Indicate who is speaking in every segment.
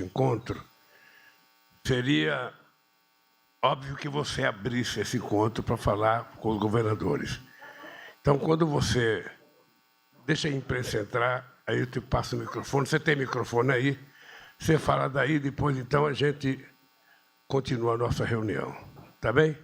Speaker 1: encontro, seria óbvio que você abrisse esse encontro para falar com os governadores. Então, quando você deixa a imprensa entrar, aí eu te passo o microfone. Você tem microfone aí? Você fala daí, depois, então, a gente continua a nossa reunião. Tá bem?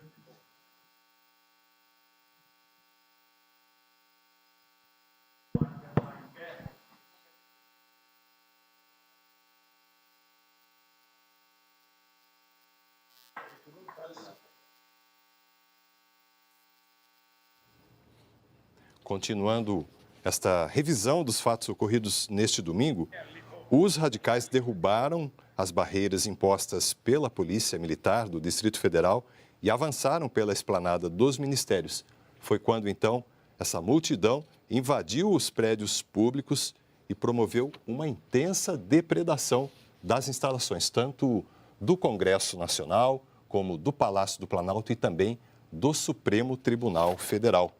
Speaker 2: Continuando esta revisão dos fatos ocorridos neste domingo, os radicais derrubaram as barreiras impostas pela Polícia Militar do Distrito Federal e avançaram pela esplanada dos ministérios. Foi quando, então, essa multidão invadiu os prédios públicos e promoveu uma intensa depredação das instalações, tanto do Congresso Nacional, como do Palácio do Planalto e também do Supremo Tribunal Federal.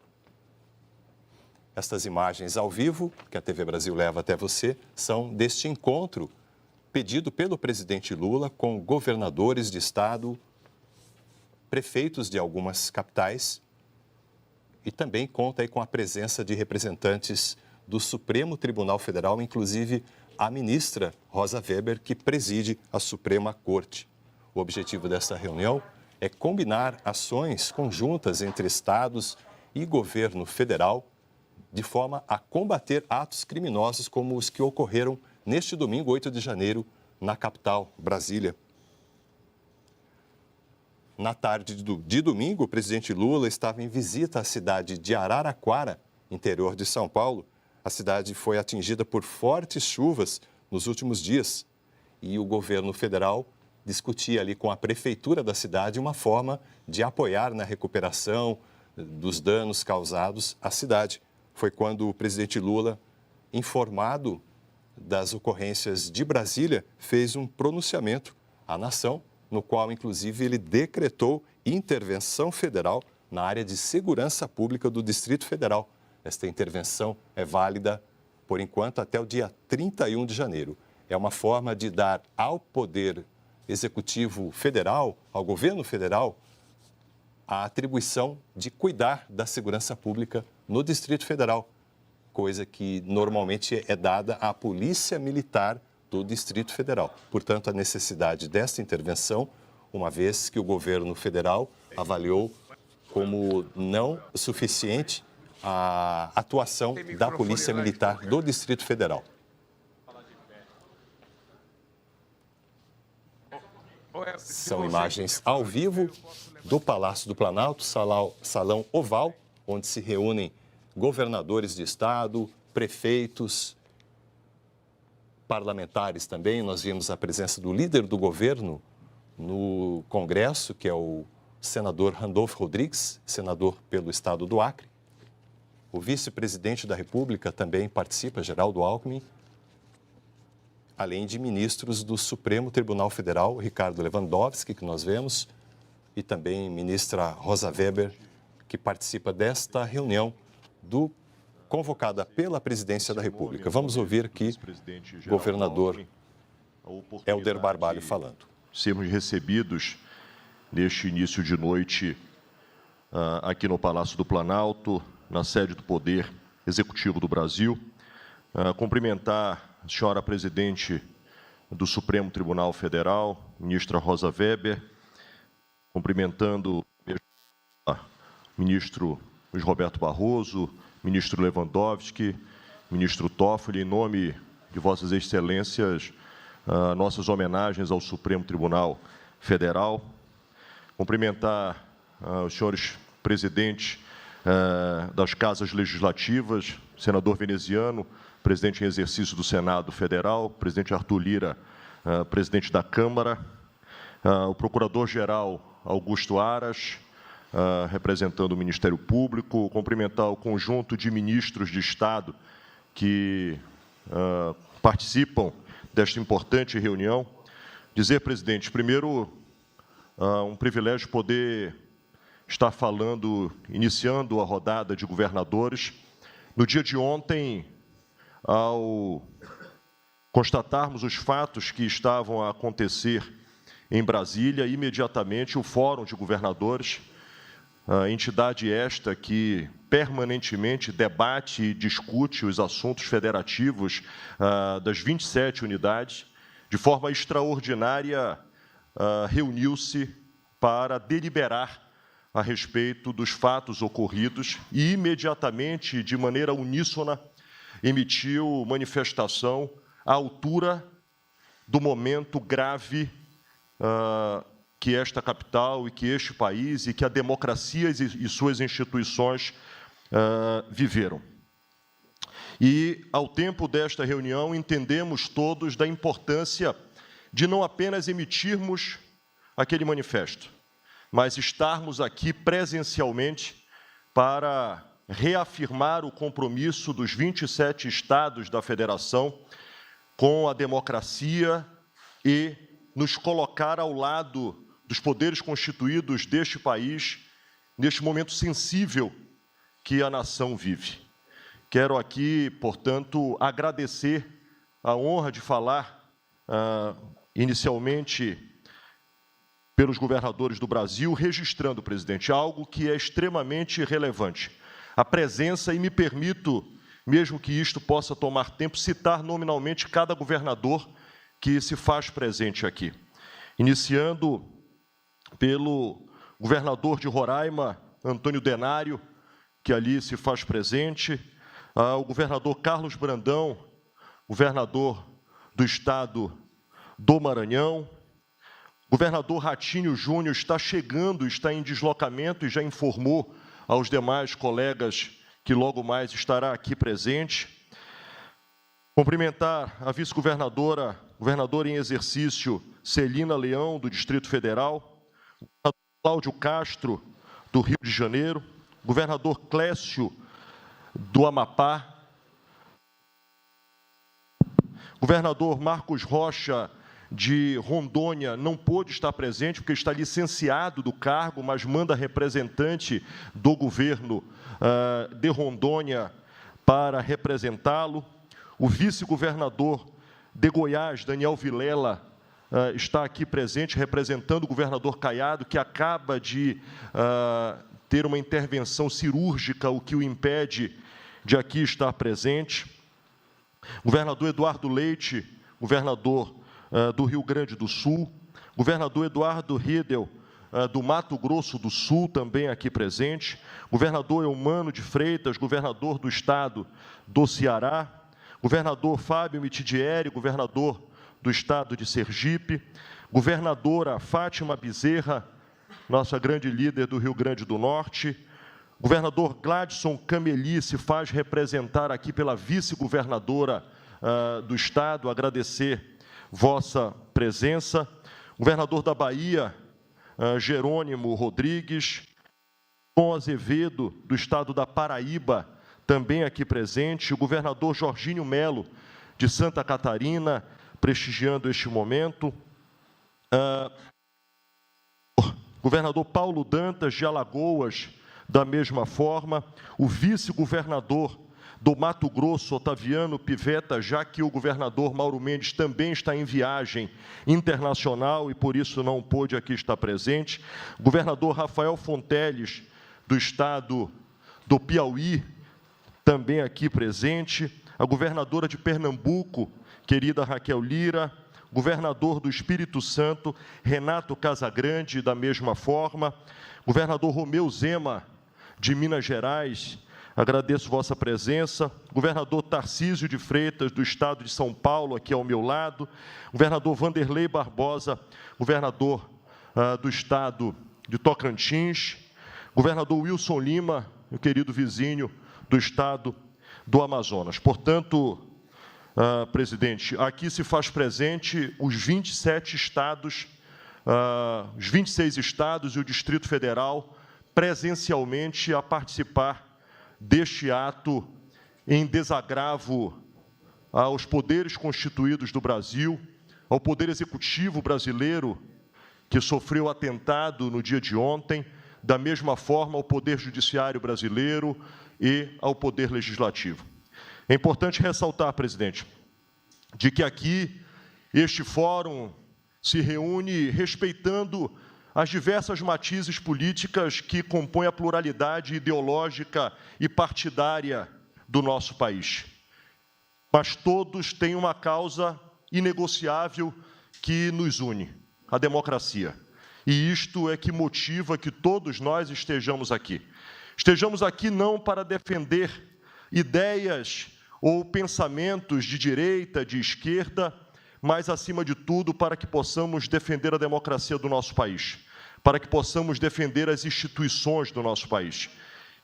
Speaker 2: Estas imagens ao vivo, que a TV Brasil leva até você, são deste encontro pedido pelo presidente Lula com governadores de estado, prefeitos de algumas capitais e também conta aí com a presença de representantes do Supremo Tribunal Federal, inclusive a ministra Rosa Weber, que preside a Suprema Corte. O objetivo desta reunião é combinar ações conjuntas entre estados e governo federal de forma a combater atos criminosos como os que ocorreram neste domingo, 8 de janeiro, na capital, Brasília. Na tarde de domingo, o presidente Lula estava em visita à cidade de Araraquara, interior de São Paulo. A cidade foi atingida por fortes chuvas nos últimos dias e o governo federal discutia ali com a prefeitura da cidade uma forma de apoiar na recuperação dos danos causados à cidade. Foi quando o presidente Lula, informado das ocorrências de Brasília, fez um pronunciamento à nação, no qual, inclusive, ele decretou intervenção federal na área de segurança pública do Distrito Federal. Esta intervenção é válida, por enquanto, até o dia 31 de janeiro. É uma forma de dar ao Poder Executivo Federal, ao governo federal, a atribuição de cuidar da segurança pública no Distrito Federal, coisa que normalmente é dada à Polícia Militar do Distrito Federal. Portanto, a necessidade desta intervenção, uma vez que o governo federal avaliou como não suficiente a atuação da Polícia Militar do Distrito Federal. São imagens ao vivo do Palácio do Planalto, salão oval, onde se reúnem governadores de estado, prefeitos, parlamentares também. Nós vimos a presença do líder do governo no Congresso, que é o senador Randolfo Rodrigues, senador pelo estado do Acre. O vice-presidente da República também participa, Geraldo Alckmin, além de ministros do Supremo Tribunal Federal, Ricardo Lewandowski, que nós vemos, e também ministra Rosa Weber, que participa desta reunião convocada pela Presidência da República. Vamos ouvir aqui o governador Helder Barbalho falando.
Speaker 3: Sermos recebidos neste início de noite aqui no Palácio do Planalto, na sede do Poder Executivo do Brasil. Cumprimentar a senhora presidente do Supremo Tribunal Federal, ministra Rosa Weber, cumprimentando o ministro Luiz Roberto Barroso, ministro Lewandowski, ministro Toffoli, em nome de vossas excelências, nossas homenagens ao Supremo Tribunal Federal. Cumprimentar os senhores presidentes das casas legislativas, senador veneziano, presidente em exercício do Senado Federal, presidente Arthur Lira, presidente da Câmara, o procurador-geral Augusto Aras, representando o Ministério Público, cumprimentar o conjunto de ministros de Estado que participam desta importante reunião. Dizer, presidente, primeiro, um privilégio poder estar falando, iniciando a rodada de governadores. No dia de ontem, ao constatarmos os fatos que estavam a acontecer em Brasília, imediatamente o Fórum de Governadores, a entidade esta que permanentemente debate e discute os assuntos federativos das 27 unidades, de forma extraordinária, reuniu-se para deliberar a respeito dos fatos ocorridos e, imediatamente, de maneira uníssona, emitiu manifestação à altura do momento grave que esta capital e que este país e que a democracia e suas instituições viveram. E, ao tempo desta reunião, entendemos todos da importância de não apenas emitirmos aquele manifesto, mas estarmos aqui presencialmente para reafirmar o compromisso dos 27 estados da federação com a democracia e nos colocar ao lado dos poderes constituídos deste país, neste momento sensível que a nação vive. Quero aqui, portanto, agradecer a honra de falar, inicialmente, pelos governadores do Brasil, registrando, presidente, algo que é extremamente relevante. A presença, e me permito, mesmo que isto possa tomar tempo, citar nominalmente cada governador que se faz presente aqui. Iniciando pelo governador de Roraima, Antônio Denário, que ali se faz presente, o governador Carlos Brandão, governador do estado do Maranhão, governador Ratinho Júnior está chegando, está em deslocamento e já informou aos demais colegas que logo mais estará aqui presente. Cumprimentar a vice-governadora, governadora em exercício, Celina Leão, do Distrito Federal, Cláudio Castro, do Rio de Janeiro, governador Clécio, do Amapá, governador Marcos Rocha, de Rondônia, não pôde estar presente, porque está licenciado do cargo, mas manda representante do governo de Rondônia para representá-lo. O vice-governador de Goiás, Daniel Vilela, está aqui presente, representando o governador Caiado, que acaba de ter uma intervenção cirúrgica, o que o impede de aqui estar presente. Governador Eduardo Leite, governador do Rio Grande do Sul, governador Eduardo Riedel, do Mato Grosso do Sul, também aqui presente, governador Eumano de Freitas, governador do estado do Ceará, governador Fábio Mitidieri, governador do estado de Sergipe, governadora Fátima Bezerra, nossa grande líder do Rio Grande do Norte, governador Gladson Cameli se faz representar aqui pela vice-governadora do estado, agradecer vossa presença, governador da Bahia, Jerônimo Rodrigues, Dom Azevedo, do estado da Paraíba, também aqui presente, o governador Jorginho Melo, de Santa Catarina, prestigiando este momento, governador Paulo Dantas, de Alagoas, da mesma forma, o vice-governador do Mato Grosso, Otaviano Pivetta, já que o governador Mauro Mendes também está em viagem internacional e, por isso, não pôde aqui estar presente. O governador Rafael Fonteles, do estado do Piauí, também aqui presente. A governadora de Pernambuco, querida Raquel Lira. Governador do Espírito Santo, Renato Casagrande, da mesma forma. Governador Romeu Zema, de Minas Gerais, agradeço vossa presença. Governador Tarcísio de Freitas, do estado de São Paulo, aqui ao meu lado. Governador Vanderlei Barbosa, governador do estado de Tocantins. Governador Wilson Lima, meu querido vizinho do estado do Amazonas. Portanto, presidente, aqui se faz presente os 27 estados, os 26 estados e o Distrito Federal, presencialmente a participar deste ato em desagravo aos poderes constituídos do Brasil, ao Poder Executivo brasileiro, que sofreu atentado no dia de ontem, da mesma forma ao Poder Judiciário brasileiro e ao Poder Legislativo. É importante ressaltar, presidente, de que aqui este fórum se reúne respeitando as diversas matizes políticas que compõem a pluralidade ideológica e partidária do nosso país. Mas todos têm uma causa inegociável que nos une, a democracia. E isto é que motiva que todos nós estejamos aqui. Estejamos aqui não para defender ideias ou pensamentos de direita, de esquerda, mas, acima de tudo, para que possamos defender a democracia do nosso país, para que possamos defender as instituições do nosso país.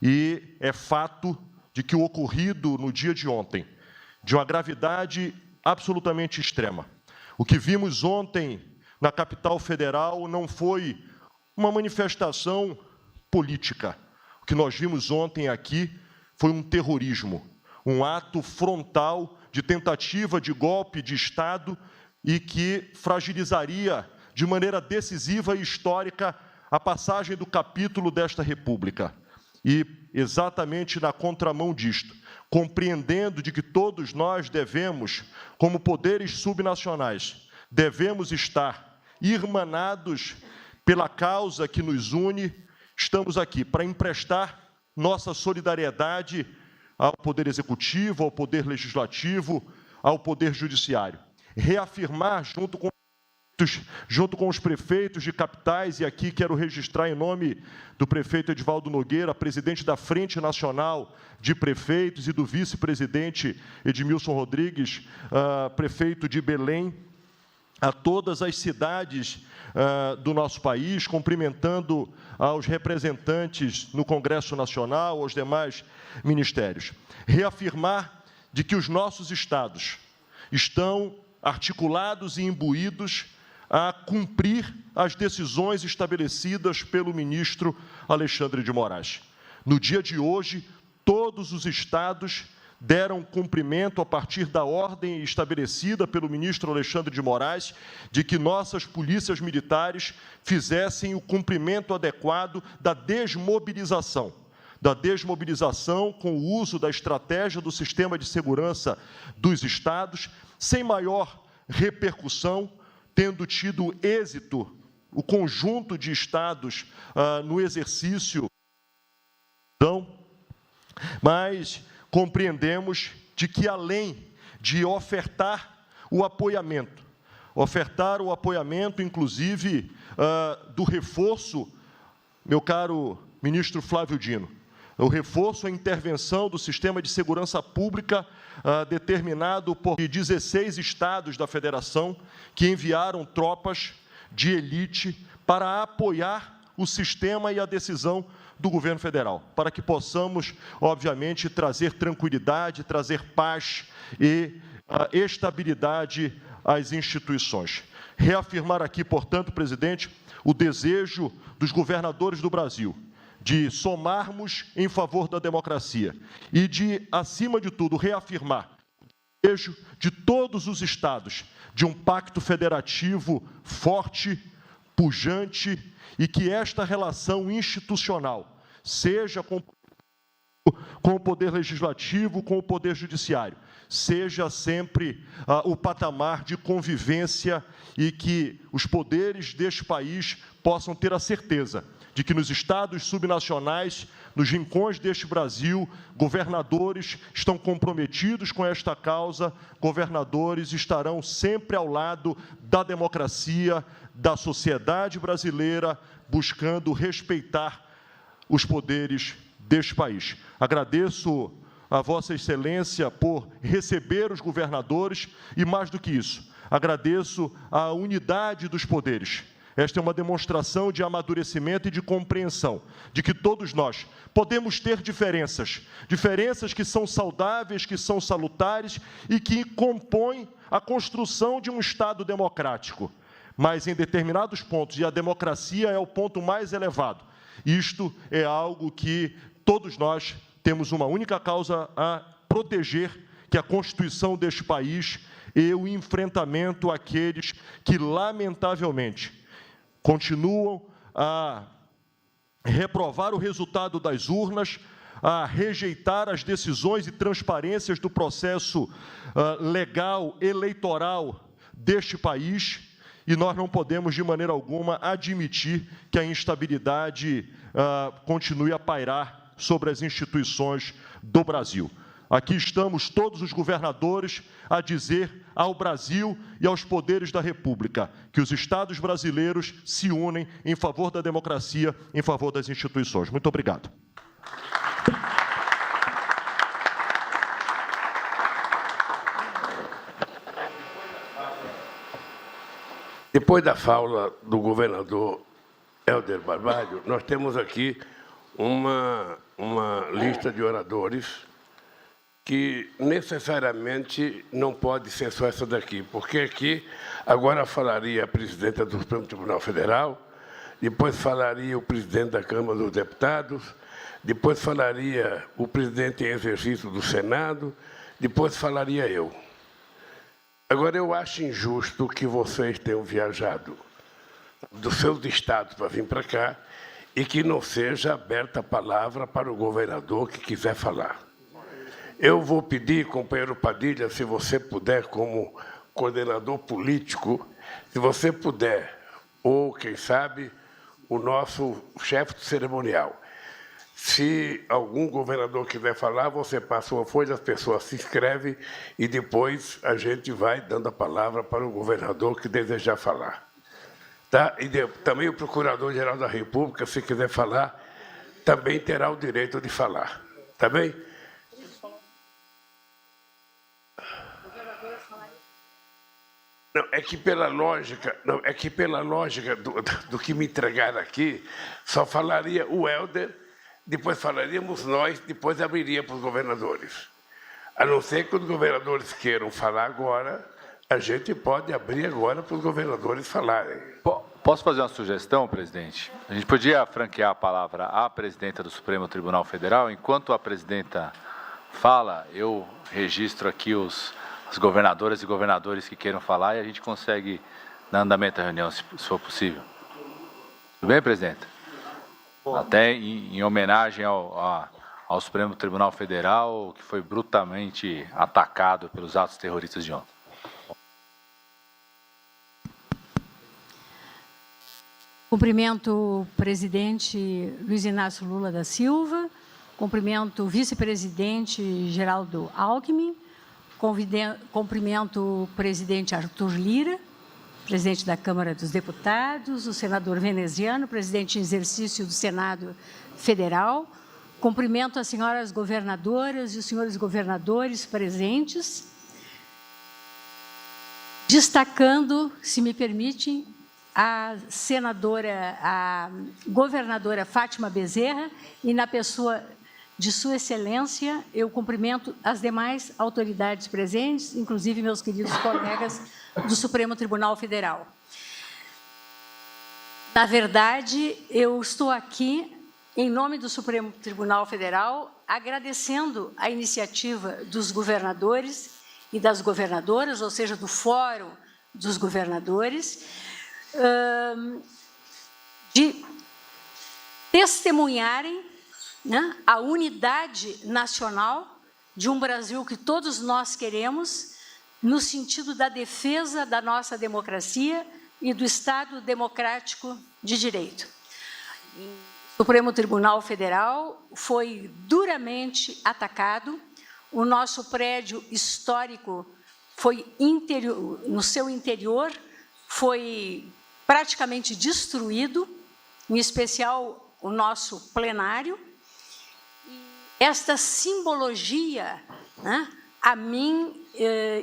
Speaker 3: E é fato de que o ocorrido no dia de ontem, de uma gravidade absolutamente extrema. O que vimos ontem na capital federal não foi uma manifestação política. O que nós vimos ontem aqui foi um terrorismo, um ato frontal de tentativa de golpe de Estado e que fragilizaria de maneira decisiva e histórica a passagem do capítulo desta República. E, exatamente na contramão disto, compreendendo de que todos nós devemos, como poderes subnacionais, devemos estar irmanados pela causa que nos une, estamos aqui para emprestar nossa solidariedade ao Poder Executivo, ao Poder Legislativo, ao Poder Judiciário. Reafirmar, junto com os prefeitos de capitais, e aqui quero registrar em nome do prefeito Edivaldo Nogueira, presidente da Frente Nacional de Prefeitos, e do vice-presidente Edmilson Rodrigues, prefeito de Belém, a todas as cidades do nosso país, cumprimentando aos representantes no Congresso Nacional, aos demais ministérios. Reafirmar de que os nossos estados estão articulados e imbuídos a cumprir as decisões estabelecidas pelo ministro Alexandre de Moraes. No dia de hoje, todos os estados deram cumprimento, a partir da ordem estabelecida pelo ministro Alexandre de Moraes, de que nossas polícias militares fizessem o cumprimento adequado da desmobilização com o uso da estratégia do sistema de segurança dos estados, sem maior repercussão, tendo tido êxito o conjunto de estados no exercício. Mas compreendemos de que, além de ofertar o apoiamento, inclusive, do reforço, meu caro ministro Flávio Dino, o reforço à intervenção do sistema de segurança pública determinado por 16 estados da federação que enviaram tropas de elite para apoiar o sistema e a decisão do governo federal, para que possamos, obviamente, trazer tranquilidade, trazer paz e estabilidade às instituições. Reafirmar aqui, portanto, presidente, o desejo dos governadores do Brasil de somarmos em favor da democracia e de, acima de tudo, reafirmar o desejo de todos os estados de um pacto federativo forte, pujante, e que esta relação institucional seja com o Poder Legislativo, com o Poder Judiciário, seja sempre o patamar de convivência e que os poderes deste país possam ter a certeza de que nos estados subnacionais, nos rincões deste Brasil, governadores estão comprometidos com esta causa, governadores estarão sempre ao lado da democracia, da sociedade brasileira, buscando respeitar os poderes deste país. Agradeço a Vossa Excelência por receber os governadores e, mais do que isso, agradeço a unidade dos poderes. Esta é uma demonstração de amadurecimento e de compreensão, de que todos nós podemos ter diferenças que são saudáveis, que são salutares e que compõem a construção de um Estado democrático. Mas, em determinados pontos, e a democracia é o ponto mais elevado, isto é algo que todos nós temos uma única causa a proteger, que é a Constituição deste país e o enfrentamento àqueles que, lamentavelmente, continuam a reprovar o resultado das urnas, a rejeitar as decisões e transparências do processo legal, eleitoral deste país, e nós não podemos, de maneira alguma, admitir que a instabilidade continue a pairar sobre as instituições do Brasil. Aqui estamos todos os governadores a dizer ao Brasil e aos poderes da República que os estados brasileiros se unem em favor da democracia, em favor das instituições. Muito obrigado.
Speaker 1: Depois da fala do governador Helder Barbalho, nós temos aqui uma lista de oradores que necessariamente não pode ser só essa daqui, porque aqui agora falaria a presidenta do Supremo Tribunal Federal, depois falaria o presidente da Câmara dos Deputados, depois falaria o presidente em exercício do Senado, depois falaria eu. Agora, eu acho injusto que vocês tenham viajado dos seus estados para vir para cá e que não seja aberta a palavra para o governador que quiser falar. Eu vou pedir, companheiro Padilha, se você puder, como coordenador político, se você puder, ou, quem sabe, o nosso chefe de cerimonial. Se algum governador quiser falar, você passa uma folha, as pessoas se inscrevem e depois a gente vai dando a palavra para o governador que desejar falar. Tá? E também o Procurador-Geral da República, se quiser falar, também terá o direito de falar. Tá bem? Não, é que pela lógica, do que me entregaram aqui, só falaria o Helder, depois falaríamos nós, depois abriria para os governadores. A não ser que os governadores queiram falar agora, a gente pode abrir agora para os governadores falarem.
Speaker 4: Posso fazer uma sugestão, presidente? A gente podia franquear a palavra à presidenta do Supremo Tribunal Federal. Enquanto a presidenta fala, eu registro aqui os governadoras e governadores que queiram falar e a gente consegue dar andamento à reunião, se for possível. Tudo bem, presidenta? Até em homenagem ao Supremo Tribunal Federal, que foi brutalmente atacado pelos atos terroristas de ontem.
Speaker 5: Cumprimento o presidente Luiz Inácio Lula da Silva, cumprimento o vice-presidente Geraldo Alckmin, cumprimento o presidente Arthur Lira, presidente da Câmara dos Deputados, o senador veneziano, presidente em exercício do Senado Federal, cumprimento as senhoras governadoras e os senhores governadores presentes, destacando, se me permitem, a governadora Fátima Bezerra e, na pessoa de Sua Excelência, eu cumprimento as demais autoridades presentes, inclusive meus queridos colegas do Supremo Tribunal Federal. Na verdade, eu estou aqui, em nome do Supremo Tribunal Federal, agradecendo a iniciativa dos governadores e das governadoras, ou seja, do Fórum dos Governadores, de testemunharem, né, a unidade nacional de um Brasil que todos nós queremos, no sentido da defesa da nossa democracia e do Estado democrático de direito. O Supremo Tribunal Federal foi duramente atacado, o nosso prédio histórico foi no seu interior, foi praticamente destruído, em especial o nosso plenário. Esta simbologia, né, a mim,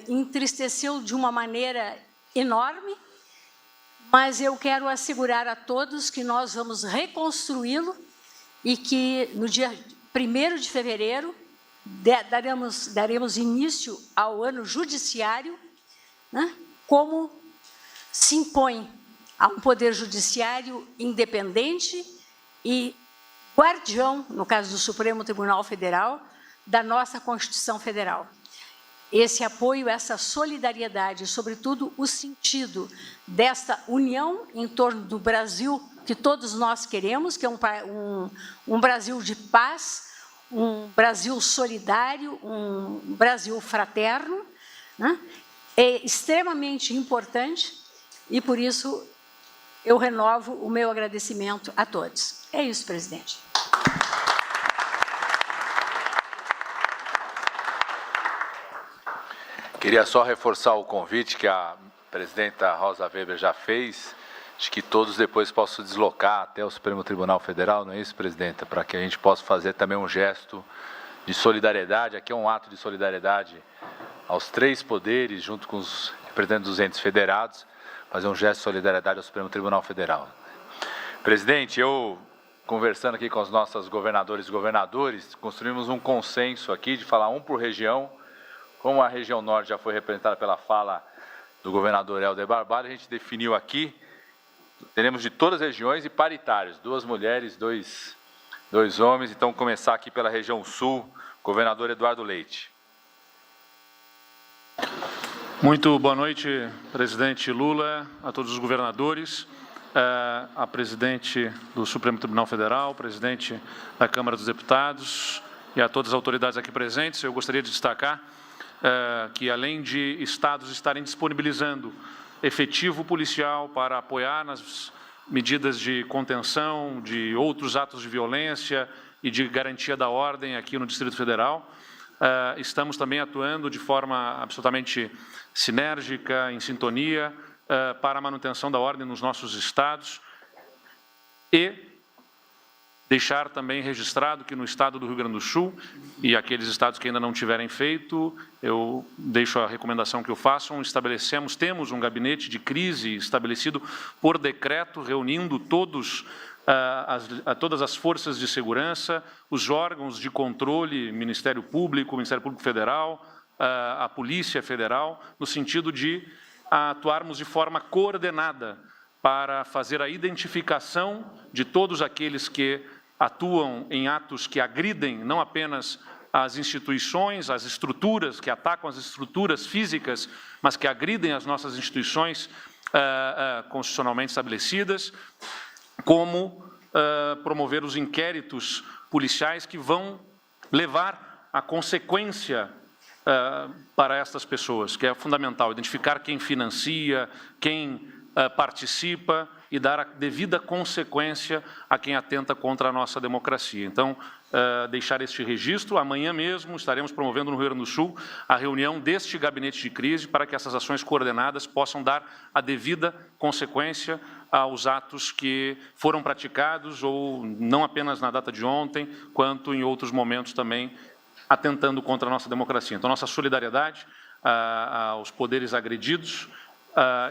Speaker 5: entristeceu de uma maneira enorme, mas eu quero assegurar a todos que nós vamos reconstruí-lo e que, no dia 1º de fevereiro, daremos início ao ano judiciário, né, como se impõe a um poder judiciário independente e guardião, no caso do Supremo Tribunal Federal, da nossa Constituição Federal. Esse apoio, essa solidariedade, sobretudo o sentido desta união em torno do Brasil que todos nós queremos, que é um Brasil de paz, um Brasil solidário, um Brasil fraterno, né? É extremamente importante e, por isso, eu renovo o meu agradecimento a todos. É isso, presidente.
Speaker 4: Queria só reforçar o convite que a presidenta Rosa Weber já fez, de que todos depois possam deslocar até o Supremo Tribunal Federal, não é isso, presidenta? Para que a gente possa fazer também um gesto de solidariedade, aqui é um ato de solidariedade aos 3 poderes, junto com os representantes dos entes federados, fazer um gesto de solidariedade ao Supremo Tribunal Federal. Presidente, eu, conversando aqui com os nossos governadores e governadores, construímos um consenso aqui de falar um por região. Como a região norte já foi representada pela fala do governador Helder Barbalho, a gente definiu aqui, teremos de todas as regiões e paritários, 2 mulheres, 2 homens. Então, começar aqui pela região sul, governador Eduardo Leite.
Speaker 6: Muito boa noite, presidente Lula, a todos os governadores, a presidente do Supremo Tribunal Federal, presidente da Câmara dos Deputados e a todas as autoridades aqui presentes. Eu gostaria de destacar que, além de estados estarem disponibilizando efetivo policial para apoiar nas medidas de contenção de outros atos de violência e de garantia da ordem aqui no Distrito Federal, estamos também atuando de forma absolutamente sinérgica, em sintonia, para a manutenção da ordem nos nossos estados e deixar também registrado que no estado do Rio Grande do Sul e aqueles estados que ainda não tiverem feito, eu deixo a recomendação que o façam, temos um gabinete de crise estabelecido por decreto, reunindo todas as forças de segurança, os órgãos de controle, Ministério Público Federal, a Polícia Federal, no sentido de atuarmos de forma coordenada para fazer a identificação de todos aqueles que atuam em atos que agridem não apenas as instituições, as estruturas, que atacam as estruturas físicas, mas que agridem as nossas instituições constitucionalmente estabelecidas, como promover os inquéritos policiais que vão levar à consequência para estas pessoas, que é fundamental, identificar quem financia, quem participa e dar a devida consequência a quem atenta contra a nossa democracia. Então, deixar este registro. Amanhã mesmo estaremos promovendo no Rio Grande do Sul a reunião deste gabinete de crise para que essas ações coordenadas possam dar a devida consequência aos atos que foram praticados, ou não apenas na data de ontem, quanto em outros momentos também atentando contra a nossa democracia. Então, nossa solidariedade aos poderes agredidos,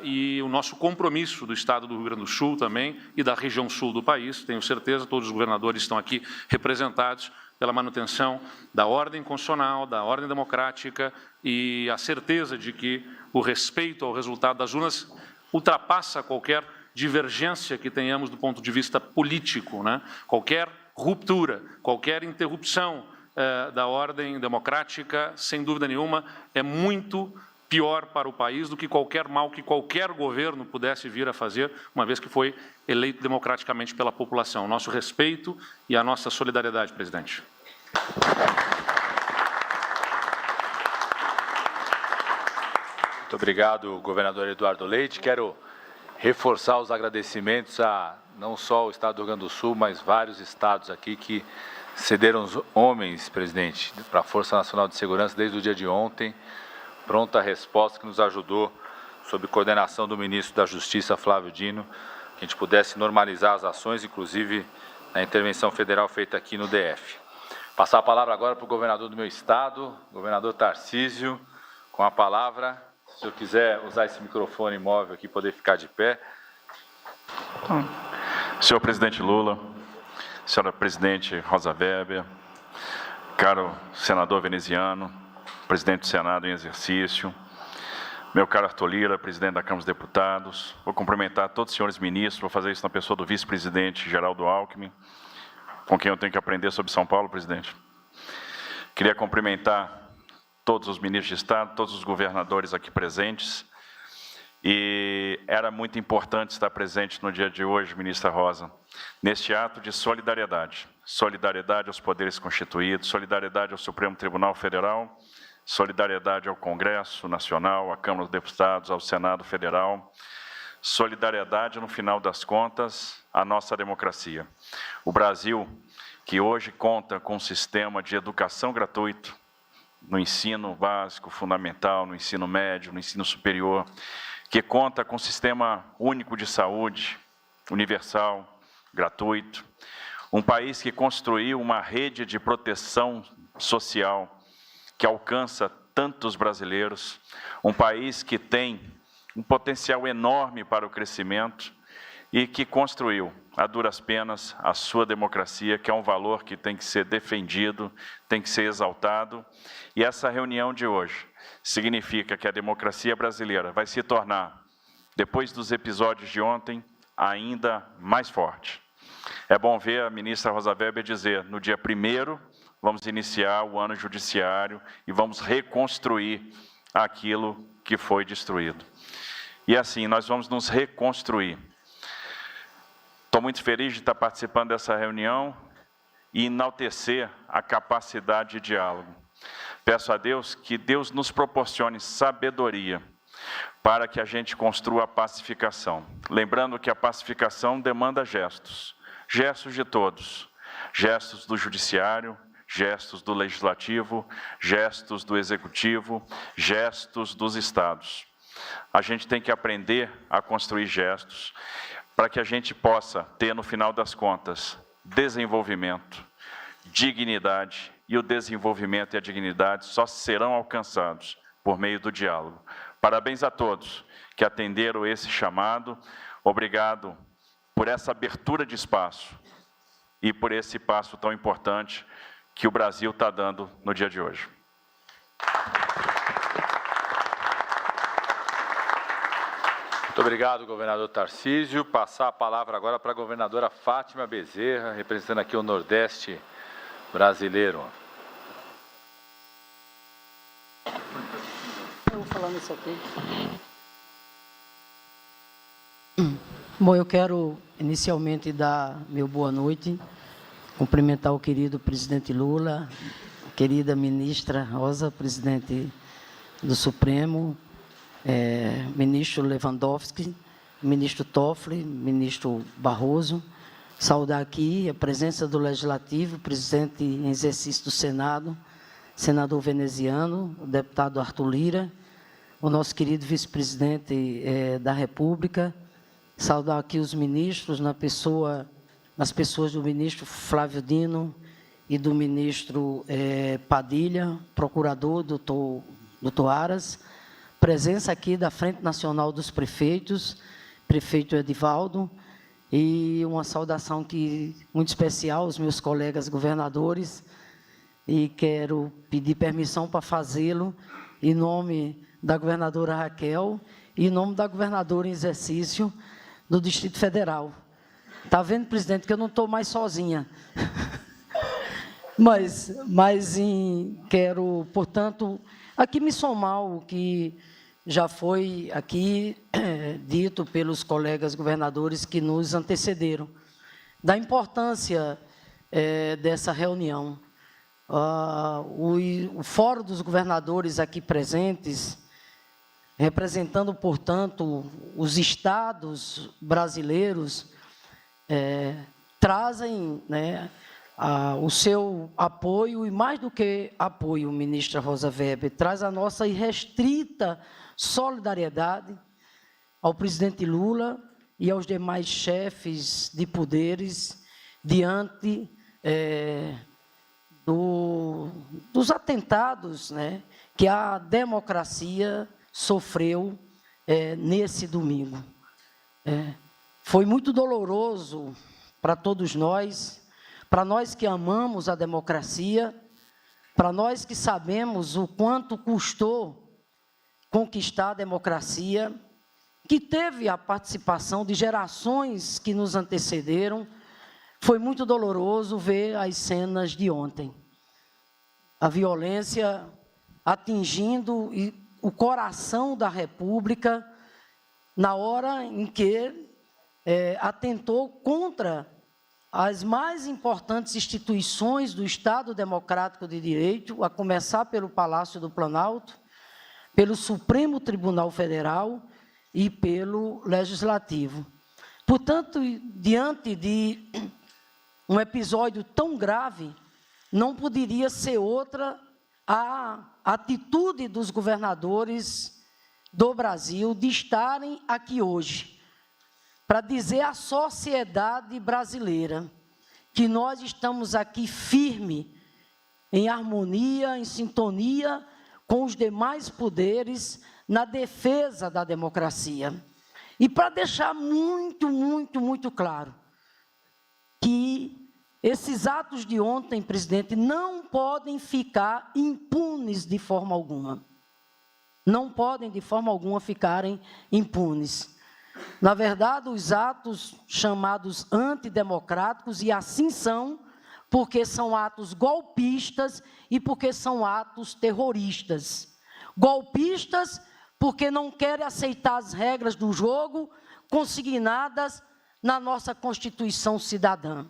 Speaker 6: e o nosso compromisso do Estado do Rio Grande do Sul também e da região sul do país, tenho certeza, todos os governadores estão aqui representados pela manutenção da ordem constitucional, da ordem democrática e a certeza de que o respeito ao resultado das urnas ultrapassa qualquer divergência que tenhamos do ponto de vista político, né? Qualquer ruptura, qualquer interrupção da ordem democrática, sem dúvida nenhuma, é muito pior para o país do que qualquer mal que qualquer governo pudesse vir a fazer, uma vez que foi eleito democraticamente pela população. Nosso respeito e a nossa solidariedade, presidente.
Speaker 4: Muito obrigado, governador Eduardo Leite. Quero reforçar os agradecimentos a não só o estado do Rio Grande do Sul, mas vários estados aqui que cederam os homens, presidente, para a Força Nacional de Segurança desde o dia de ontem. Pronta resposta que nos ajudou, sob coordenação do ministro da Justiça, Flávio Dino, que a gente pudesse normalizar as ações, inclusive na intervenção federal feita aqui no DF. Passar a palavra agora para o governador do meu estado, governador Tarcísio, com a palavra. Se eu quiser usar esse microfone móvel aqui, poder ficar de pé.
Speaker 7: Senhor presidente Lula, senhora presidente Rosa Weber, caro senador veneziano, presidente do Senado em exercício, meu caro Arthur Lira, presidente da Câmara dos Deputados, vou cumprimentar todos os senhores ministros, vou fazer isso na pessoa do vice-presidente Geraldo Alckmin, com quem eu tenho que aprender sobre São Paulo, presidente. Queria cumprimentar todos os ministros de Estado, todos os governadores aqui presentes E era muito importante estar presente no dia de hoje, ministra Rosa, neste ato de solidariedade. Solidariedade aos poderes constituídos, solidariedade ao Supremo Tribunal Federal, solidariedade ao Congresso Nacional, à Câmara dos Deputados, ao Senado Federal, solidariedade, no final das contas, à nossa democracia. O Brasil, que hoje conta com um sistema de educação gratuito, no ensino básico, fundamental, no ensino médio, no ensino superior, que conta com um sistema único de saúde, universal, gratuito, um país que construiu uma rede de proteção social que alcança tantos brasileiros, um país que tem um potencial enorme para o crescimento e que construiu, a duras penas, a sua democracia, que é um valor que tem que ser defendido, tem que ser exaltado. E essa reunião de hoje significa que a democracia brasileira vai se tornar, depois dos episódios de ontem, ainda mais forte. É bom ver a ministra Rosa Weber dizer, no dia 1º, vamos iniciar o ano judiciário e vamos reconstruir aquilo que foi destruído. E assim, nós vamos nos reconstruir. Estou muito feliz de estar participando dessa reunião e enaltecer a capacidade de diálogo. Peço a Deus que Deus nos proporcione sabedoria para que a gente construa a pacificação. Lembrando que a pacificação demanda gestos, gestos de todos, gestos do judiciário, gestos do legislativo, gestos do executivo, gestos dos estados. A gente tem que aprender a construir gestos para que a gente possa ter, no final das contas, desenvolvimento, dignidade, e o desenvolvimento e a dignidade só serão alcançados por meio do diálogo. Parabéns a todos que atenderam esse chamado. Obrigado por essa abertura de espaço e por esse passo tão importante que o Brasil está dando no dia de hoje.
Speaker 4: Muito obrigado, governador Tarcísio. Passar a palavra agora para a governadora Fátima Bezerra, representando aqui o Nordeste brasileiro.
Speaker 8: Eu vou falar nisso aqui. Bom, eu quero inicialmente dar meu boa noite, cumprimentar o querido presidente Lula, querida ministra Rosa, presidente do Supremo, ministro Lewandowski, ministro Toffoli, ministro Barroso, saudar aqui a presença do Legislativo, presidente em exercício do Senado, senador veneziano, o deputado Arthur Lira, o nosso querido vice-presidente da República, saudar aqui os ministros, nas pessoas do ministro Flávio Dino e do ministro Padilha, procurador, doutor Aras, presença aqui da Frente Nacional dos Prefeitos, prefeito Edivaldo, e uma saudação muito especial aos meus colegas governadores, e quero pedir permissão para fazê-lo em nome da governadora Raquel e em nome da governadora em exercício do Distrito Federal. Está vendo, presidente, que eu não estou mais sozinha. Quero, portanto, aqui me somar ao que já foi aqui dito pelos colegas governadores que nos antecederam, da importância dessa reunião. O Fórum dos Governadores aqui presentes, representando, portanto, os estados brasileiros, trazem o seu apoio, e mais do que apoio, ministra Rosa Weber, traz a nossa irrestrita solidariedade ao presidente Lula e aos demais chefes de poderes diante dos atentados que a democracia sofreu nesse domingo. Foi muito doloroso para todos nós, para nós que amamos a democracia, para nós que sabemos o quanto custou conquistar a democracia, que teve a participação de gerações que nos antecederam. Foi muito doloroso ver as cenas de ontem. A violência atingindo o coração da República na hora em que atentou contra as mais importantes instituições do Estado Democrático de Direito, a começar pelo Palácio do Planalto, pelo Supremo Tribunal Federal e pelo Legislativo. Portanto, diante de um episódio tão grave, não poderia ser outra a atitude dos governadores do Brasil de estarem aqui hoje, para dizer à sociedade brasileira que nós estamos aqui firme, em harmonia, em sintonia com os demais poderes, na defesa da democracia. E para deixar muito claro que esses atos de ontem, presidente, não podem ficar impunes de forma alguma. Não podem, de forma alguma, ficarem impunes. Na verdade, os atos chamados antidemocráticos, e assim são, porque são atos golpistas e porque são atos terroristas. Golpistas, porque não querem aceitar as regras do jogo consignadas na nossa Constituição Cidadã.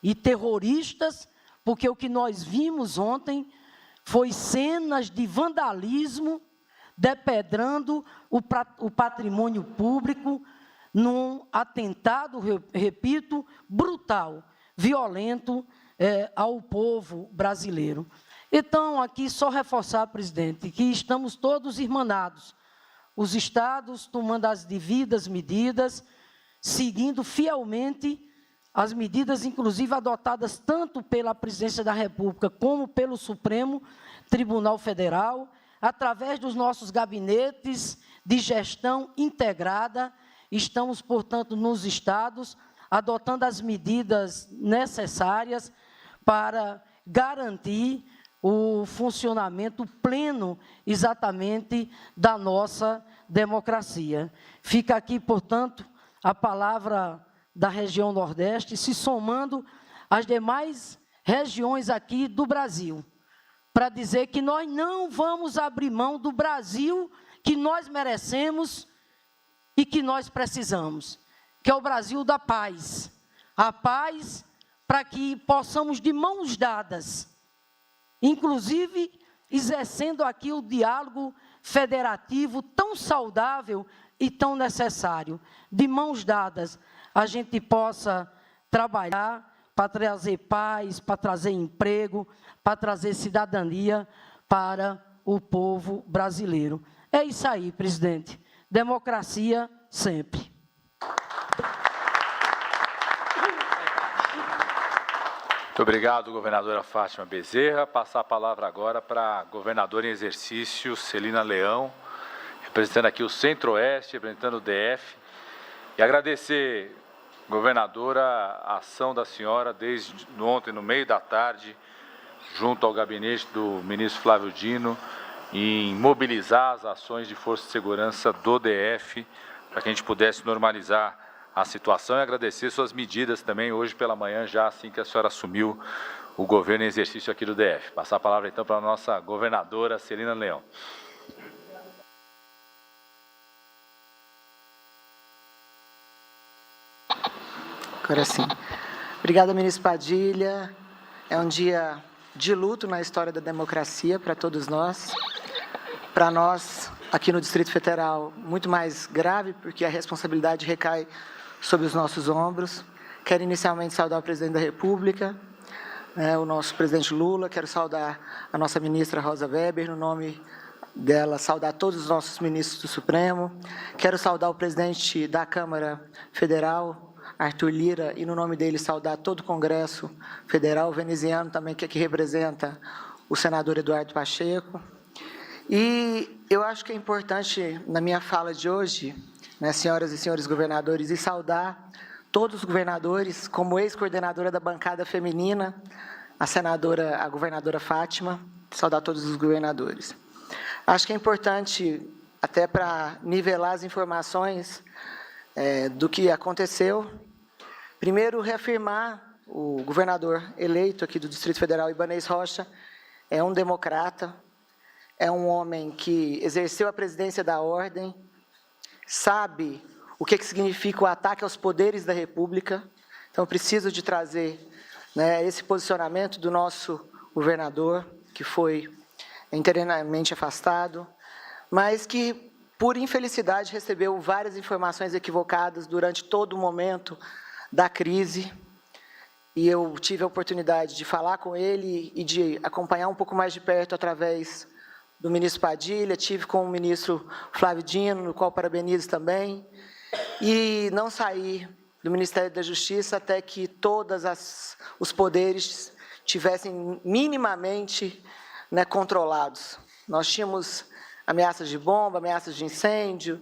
Speaker 8: E terroristas, porque o que nós vimos ontem foi cenas de vandalismo, depedrando o patrimônio público, num atentado, repito, brutal, violento ao povo brasileiro. Então, aqui só reforçar, presidente, que estamos todos irmanados, os estados tomando as devidas medidas, seguindo fielmente as medidas, inclusive, adotadas tanto pela Presidência da República como pelo Supremo Tribunal Federal, através dos nossos gabinetes de gestão integrada. Estamos, portanto, nos estados, adotando as medidas necessárias para garantir o funcionamento pleno, exatamente, da nossa democracia. Fica aqui, portanto, a palavra da região Nordeste, se somando às demais regiões aqui do Brasil, para dizer que nós não vamos abrir mão do Brasil que nós merecemos e que nós precisamos, que é o Brasil da paz. A paz para que possamos, de mãos dadas, inclusive exercendo aqui o diálogo federativo tão saudável e tão necessário, de mãos dadas, a gente possa trabalhar para trazer paz, para trazer emprego, para trazer cidadania para o povo brasileiro. É isso aí, presidente. Democracia sempre.
Speaker 4: Muito obrigado, governadora Fátima Bezerra. Passar a palavra agora para a governadora em exercício, Celina Leão, representando aqui o Centro-Oeste, representando o DF. E agradecer, governadora, a ação da senhora desde ontem, no meio da tarde, junto ao gabinete do ministro Flávio Dino, em mobilizar as ações de força de segurança do DF, para que a gente pudesse normalizar a situação, e agradecer suas medidas também hoje pela manhã, já assim que a senhora assumiu o governo em exercício aqui do DF. Passar a palavra então para a nossa governadora Celina Leão.
Speaker 9: Agora sim. Obrigada, ministro Padilha. É um dia de luto na história da democracia para todos nós. Para nós, aqui no Distrito Federal, muito mais grave, porque a responsabilidade recai sobre os nossos ombros. Quero inicialmente saudar o presidente da República, o nosso presidente Lula. Quero saudar a nossa ministra Rosa Weber, no nome dela, saudar todos os nossos ministros do Supremo. Quero saudar o presidente da Câmara Federal, Arthur Lira, e no nome dele saudar todo o Congresso Federal veneziano, também que aqui representa o senador Eduardo Pacheco. E eu acho que é importante, na minha fala de hoje, senhoras e senhores governadores, e saudar todos os governadores, como ex-coordenadora da bancada feminina, a governadora Fátima, saudar todos os governadores. Acho que é importante, até para nivelar as informações do que aconteceu, primeiro reafirmar o governador eleito aqui do Distrito Federal, Ibanez Rocha, é um democrata, é um homem que exerceu a presidência da ordem, sabe o que significa o ataque aos poderes da República. Então, preciso de trazer, né, esse posicionamento do nosso governador, que foi interimamente afastado, mas que, por infelicidade, recebeu várias informações equivocadas durante todo o momento da crise. E eu tive a oportunidade de falar com ele e de acompanhar um pouco mais de perto através do ministro Padilha, tive com o ministro Flávio Dino, no qual parabenizo também, e não saí do Ministério da Justiça até que todos os poderes tivessem minimamente, né, controlados. Nós tínhamos ameaças de bomba, ameaças de incêndio,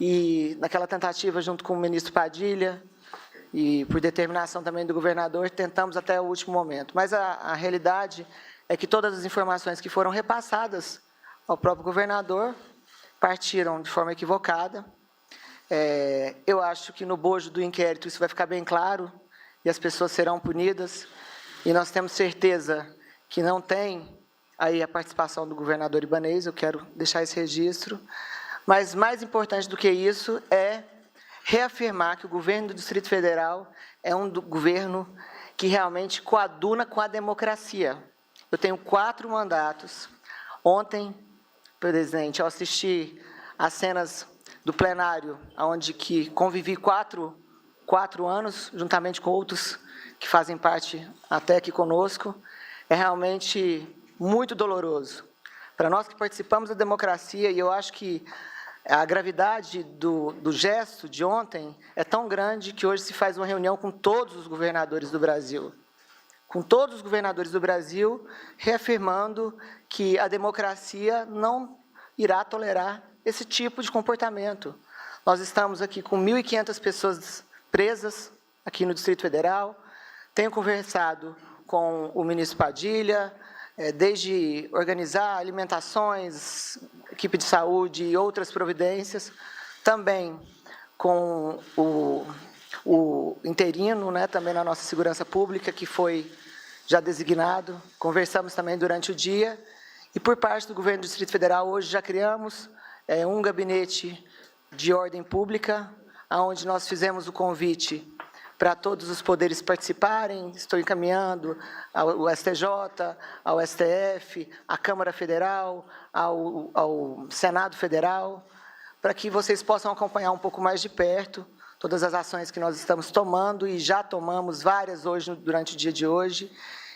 Speaker 9: e naquela tentativa, junto com o ministro Padilha, e por determinação também do governador, tentamos até o último momento. Mas a realidade é que todas as informações que foram repassadas ao próprio governador partiram de forma equivocada. Eu acho que no bojo do inquérito isso vai ficar bem claro e as pessoas serão punidas. E nós temos certeza que não tem aí a participação do governador Ibanez, eu quero deixar esse registro. Mas mais importante do que isso é reafirmar que o governo do Distrito Federal é um governo que realmente coaduna com a democracia. Eu tenho 4 mandatos. Ontem, presidente, eu assisti às cenas do plenário, onde que convivi 4 anos, juntamente com outros que fazem parte até aqui conosco. É realmente muito doloroso. Para nós que participamos da democracia, e eu acho que a gravidade do gesto de ontem é tão grande que hoje se faz uma reunião com todos os governadores do Brasil. Com todos os governadores do Brasil, reafirmando que a democracia não irá tolerar esse tipo de comportamento. Nós estamos aqui com 1.500 pessoas presas aqui no Distrito Federal. Tenho conversado com o ministro Padilha, desde organizar alimentações, equipe de saúde e outras providências, também com o interino, né, também na nossa segurança pública, que foi já designado. Conversamos também durante o dia. E por parte do governo do Distrito Federal, hoje já criamos um gabinete de ordem pública, onde nós fizemos o convite para todos os poderes participarem. Estou encaminhando ao STJ, ao STF, à Câmara Federal, ao Senado Federal, para que vocês possam acompanhar um pouco mais de perto todas as ações que nós estamos tomando, e já tomamos várias hoje, durante o dia de hoje,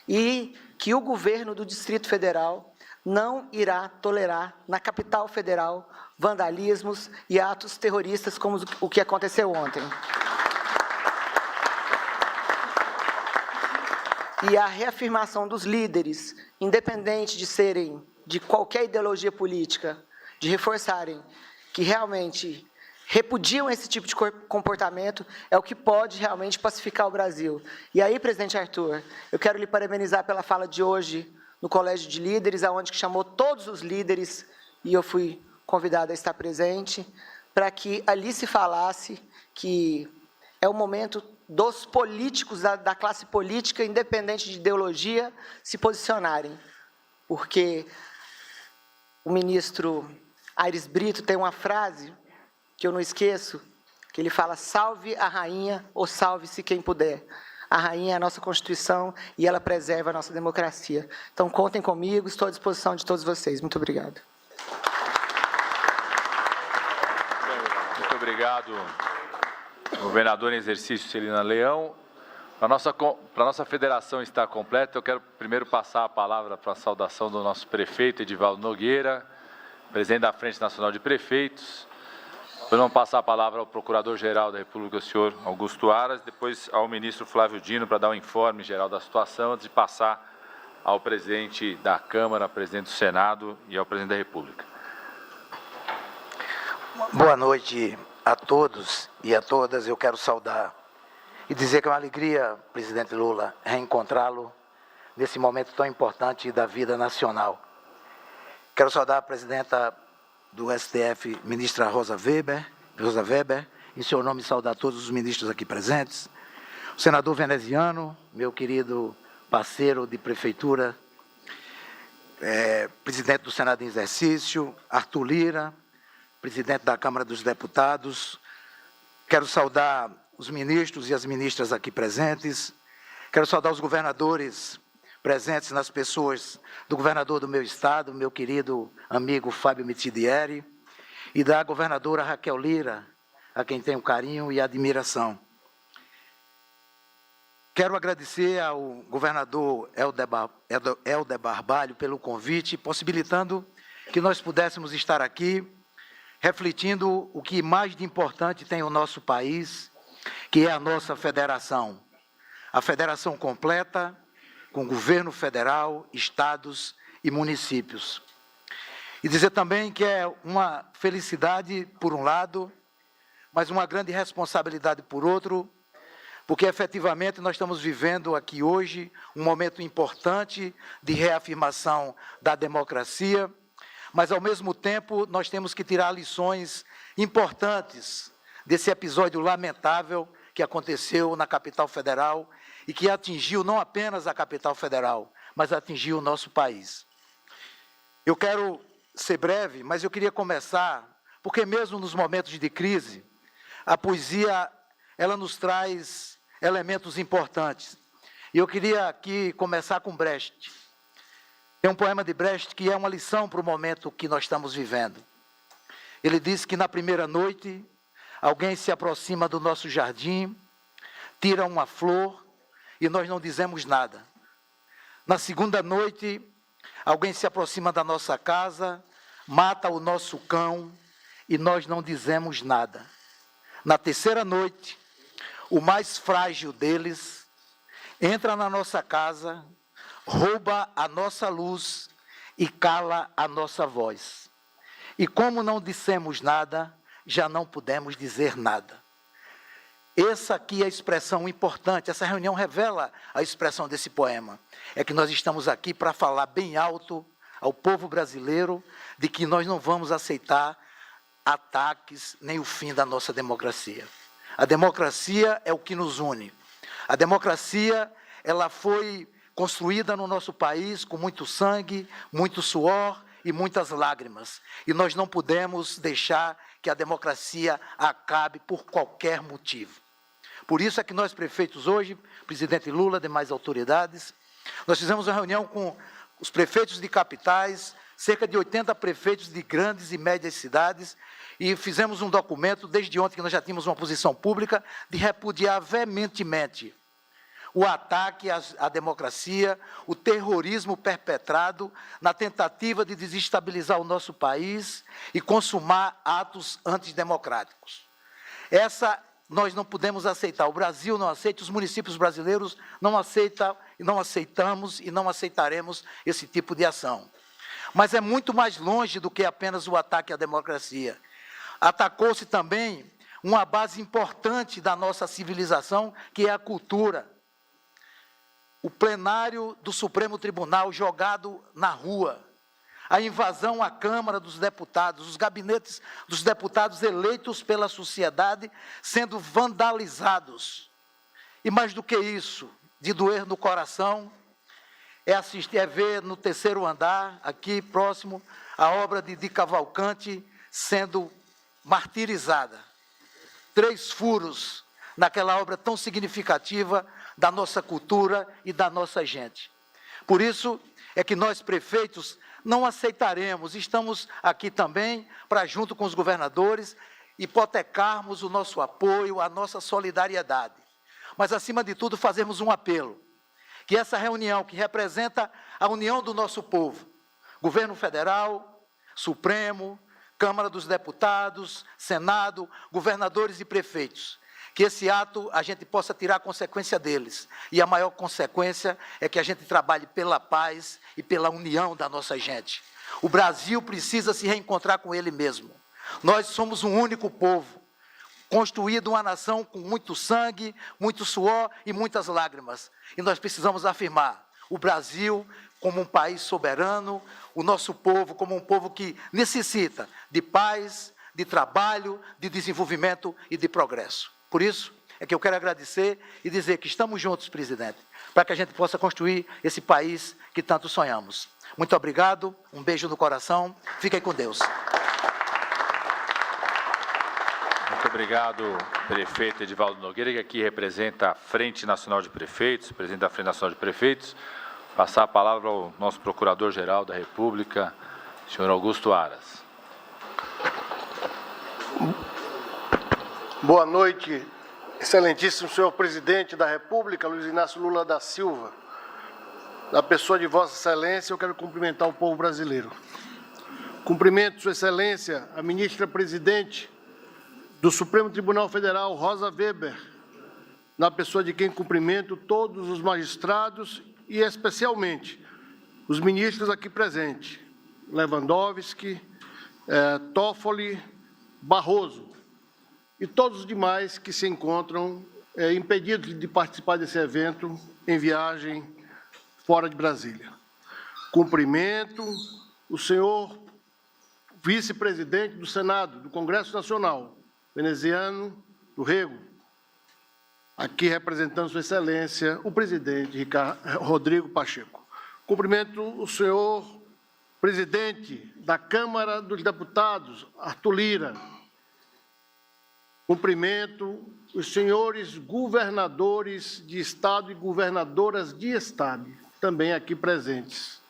Speaker 9: e que o governo do Distrito Federal não irá tolerar, na capital federal, vandalismos e atos terroristas como o que aconteceu ontem. E a reafirmação dos líderes, independente de serem de qualquer ideologia política, de reforçarem que realmente repudiam esse tipo de comportamento, é o que pode realmente pacificar o Brasil. E aí, presidente Arthur, eu quero lhe parabenizar pela fala de hoje no Colégio de Líderes, onde que chamou todos os líderes, e eu fui convidada a estar presente, para que ali se falasse que é o momento dos políticos, da classe política, independente de ideologia, se posicionarem. Porque o ministro Aires Brito tem uma frase que eu não esqueço, que ele fala: salve a rainha ou salve-se quem puder. A rainha é a nossa Constituição e ela preserva a nossa democracia. Então, contem comigo, estou à disposição de todos vocês. Muito obrigado.
Speaker 4: Muito obrigado, governador em exercício Celina Leão. Para a nossa federação estar completa, eu quero primeiro passar a palavra para a saudação do nosso prefeito Edivaldo Nogueira, presidente da Frente Nacional de Prefeitos. Depois vamos passar a palavra ao Procurador-Geral da República, o senhor Augusto Aras, depois ao ministro Flávio Dino, para dar um informe geral da situação, antes de passar ao presidente da Câmara, ao presidente do Senado e ao presidente da República.
Speaker 10: Boa noite a todos e a todas. Eu quero saudar e dizer que é uma alegria, presidente Lula, reencontrá-lo nesse momento tão importante da vida nacional. Quero saudar a presidenta do STF, ministra Rosa Weber, em seu nome saudar todos os ministros aqui presentes, o senador veneziano, meu querido parceiro de prefeitura, presidente do Senado em exercício, Arthur Lira, presidente da Câmara dos Deputados, quero saudar os ministros e as ministras aqui presentes, quero saudar os governadores presentes nas pessoas do governador do meu estado, meu querido amigo Fábio Mitidieri, e da governadora Raquel Lira, a quem tenho carinho e admiração. Quero agradecer ao governador Helder Barbalho pelo convite, possibilitando que nós pudéssemos estar aqui, refletindo o que mais de importante tem o nosso país, que é a nossa federação. A federação completa, com governo federal, estados e municípios. E dizer também que é uma felicidade, por um lado, mas uma grande responsabilidade, por outro, porque efetivamente nós estamos vivendo aqui hoje um momento importante de reafirmação da democracia, mas, ao mesmo tempo, nós temos que tirar lições importantes desse episódio lamentável que aconteceu na capital federal e que atingiu não apenas a capital federal, mas atingiu o nosso país. Eu quero ser breve, mas eu queria começar, porque mesmo nos momentos de crise, a poesia, ela nos traz elementos importantes. E eu queria aqui começar com Brecht. Tem um poema de Brecht que é uma lição para o momento que nós estamos vivendo. Ele diz que na primeira noite, alguém se aproxima do nosso jardim, tira uma flor e nós não dizemos nada. Na segunda noite, alguém se aproxima da nossa casa, mata o nosso cão e nós não dizemos nada. Na terceira noite, o mais frágil deles entra na nossa casa, rouba a nossa luz e cala a nossa voz. E como não dissemos nada, já não pudemos dizer nada. Essa aqui é a expressão importante, essa reunião revela a expressão desse poema. É que nós estamos aqui para falar bem alto ao povo brasileiro de que nós não vamos aceitar ataques nem o fim da nossa democracia. A democracia é o que nos une. A democracia, ela foi construída no nosso país com muito sangue, muito suor e muitas lágrimas. E nós não podemos deixar que a democracia acabe por qualquer motivo. Por isso é que nós, prefeitos hoje, presidente Lula, demais autoridades, nós fizemos uma reunião com os prefeitos de capitais, cerca de 80 prefeitos de grandes e médias cidades, e fizemos um documento, desde ontem que nós já tínhamos uma posição pública, de repudiar veementemente o ataque à democracia, o terrorismo perpetrado na tentativa de desestabilizar o nosso país e consumar atos antidemocráticos. Essa nós não podemos aceitar, o Brasil não aceita, os municípios brasileiros não aceitam, não aceitamos e não aceitaremos esse tipo de ação. Mas é muito mais longe do que apenas o ataque à democracia. Atacou-se também uma base importante da nossa civilização, que é a cultura. O plenário do Supremo Tribunal jogado na rua, a invasão à Câmara dos Deputados, os gabinetes dos deputados eleitos pela sociedade sendo vandalizados. E mais do que isso, de doer no coração, é ver no terceiro andar, aqui próximo, a obra de Cavalcante sendo martirizada. 3 furos naquela obra tão significativa da nossa cultura e da nossa gente. Por isso é que nós, prefeitos, não aceitaremos, estamos aqui também para, junto com os governadores, hipotecarmos o nosso apoio, a nossa solidariedade. Mas, acima de tudo, fazermos um apelo, que essa reunião, que representa a união do nosso povo, governo federal, Supremo, Câmara dos Deputados, Senado, governadores e prefeitos, que esse ato a gente possa tirar a consequência deles. E a maior consequência é que a gente trabalhe pela paz e pela união da nossa gente. O Brasil precisa se reencontrar com ele mesmo. Nós somos um único povo, construído uma nação com muito sangue, muito suor e muitas lágrimas. E nós precisamos afirmar o Brasil como um país soberano, o nosso povo como um povo que necessita de paz, de trabalho, de desenvolvimento e de progresso. Por isso é que eu quero agradecer e dizer que estamos juntos, presidente, para que a gente possa construir esse país que tanto sonhamos. Muito obrigado, um beijo no coração, fiquem com Deus.
Speaker 4: obrigado, prefeito Edivaldo Nogueira, que aqui representa a Frente Nacional de Prefeitos, presidente da Frente Nacional de Prefeitos. Passar a palavra ao nosso Procurador-Geral da República, senhor Augusto Aras.
Speaker 11: Boa noite, excelentíssimo senhor presidente da República, Luiz Inácio Lula da Silva. Na pessoa de Vossa Excelência, eu quero cumprimentar o povo brasileiro. Cumprimento Sua Excelência, a ministra-presidente do Supremo Tribunal Federal, Rosa Weber, na pessoa de quem cumprimento todos os magistrados e, especialmente, os ministros aqui presentes, Lewandowski, Toffoli, Barroso, e todos os demais que se encontram impedidos de participar desse evento em viagem fora de Brasília. Cumprimento o senhor vice-presidente do Senado, do Congresso Nacional, veneziano do Rego, aqui representando Sua Excelência, o presidente Rodrigo Pacheco. Cumprimento o senhor presidente da Câmara dos Deputados, Arthur Lira. Cumprimento os senhores governadores de Estado e governadoras de Estado, também aqui presentes.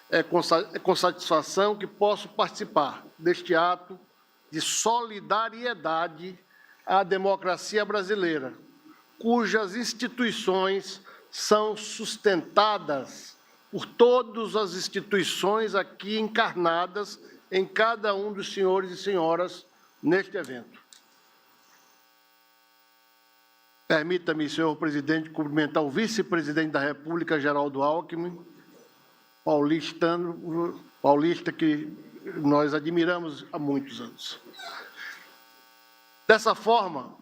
Speaker 11: É com satisfação que posso participar deste ato de solidariedade à democracia brasileira, cujas instituições são sustentadas por todas as instituições aqui encarnadas em cada um dos senhores e senhoras neste evento. Permita-me, senhor presidente, cumprimentar o vice-presidente da República, Geraldo Alckmin, paulista que nós admiramos há muitos anos. Dessa forma,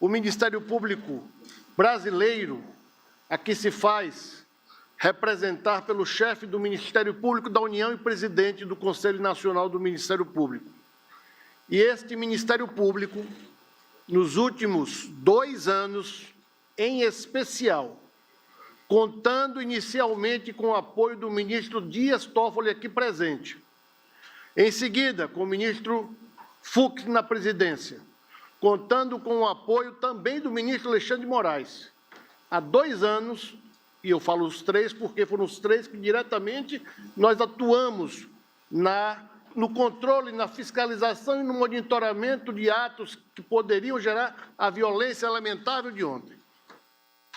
Speaker 11: o Ministério Público brasileiro aqui se faz representar pelo chefe do Ministério Público da União e presidente do Conselho Nacional do Ministério Público. E este Ministério Público, nos últimos 2 anos, em especial, contando inicialmente com o apoio do ministro Dias Toffoli aqui presente, em seguida com o ministro Fux na presidência, contando com o apoio também do ministro Alexandre de Moraes. Há 2 anos, e eu falo os 3 porque foram os 3 que diretamente nós atuamos no controle, na fiscalização e no monitoramento de atos que poderiam gerar a violência lamentável de ontem.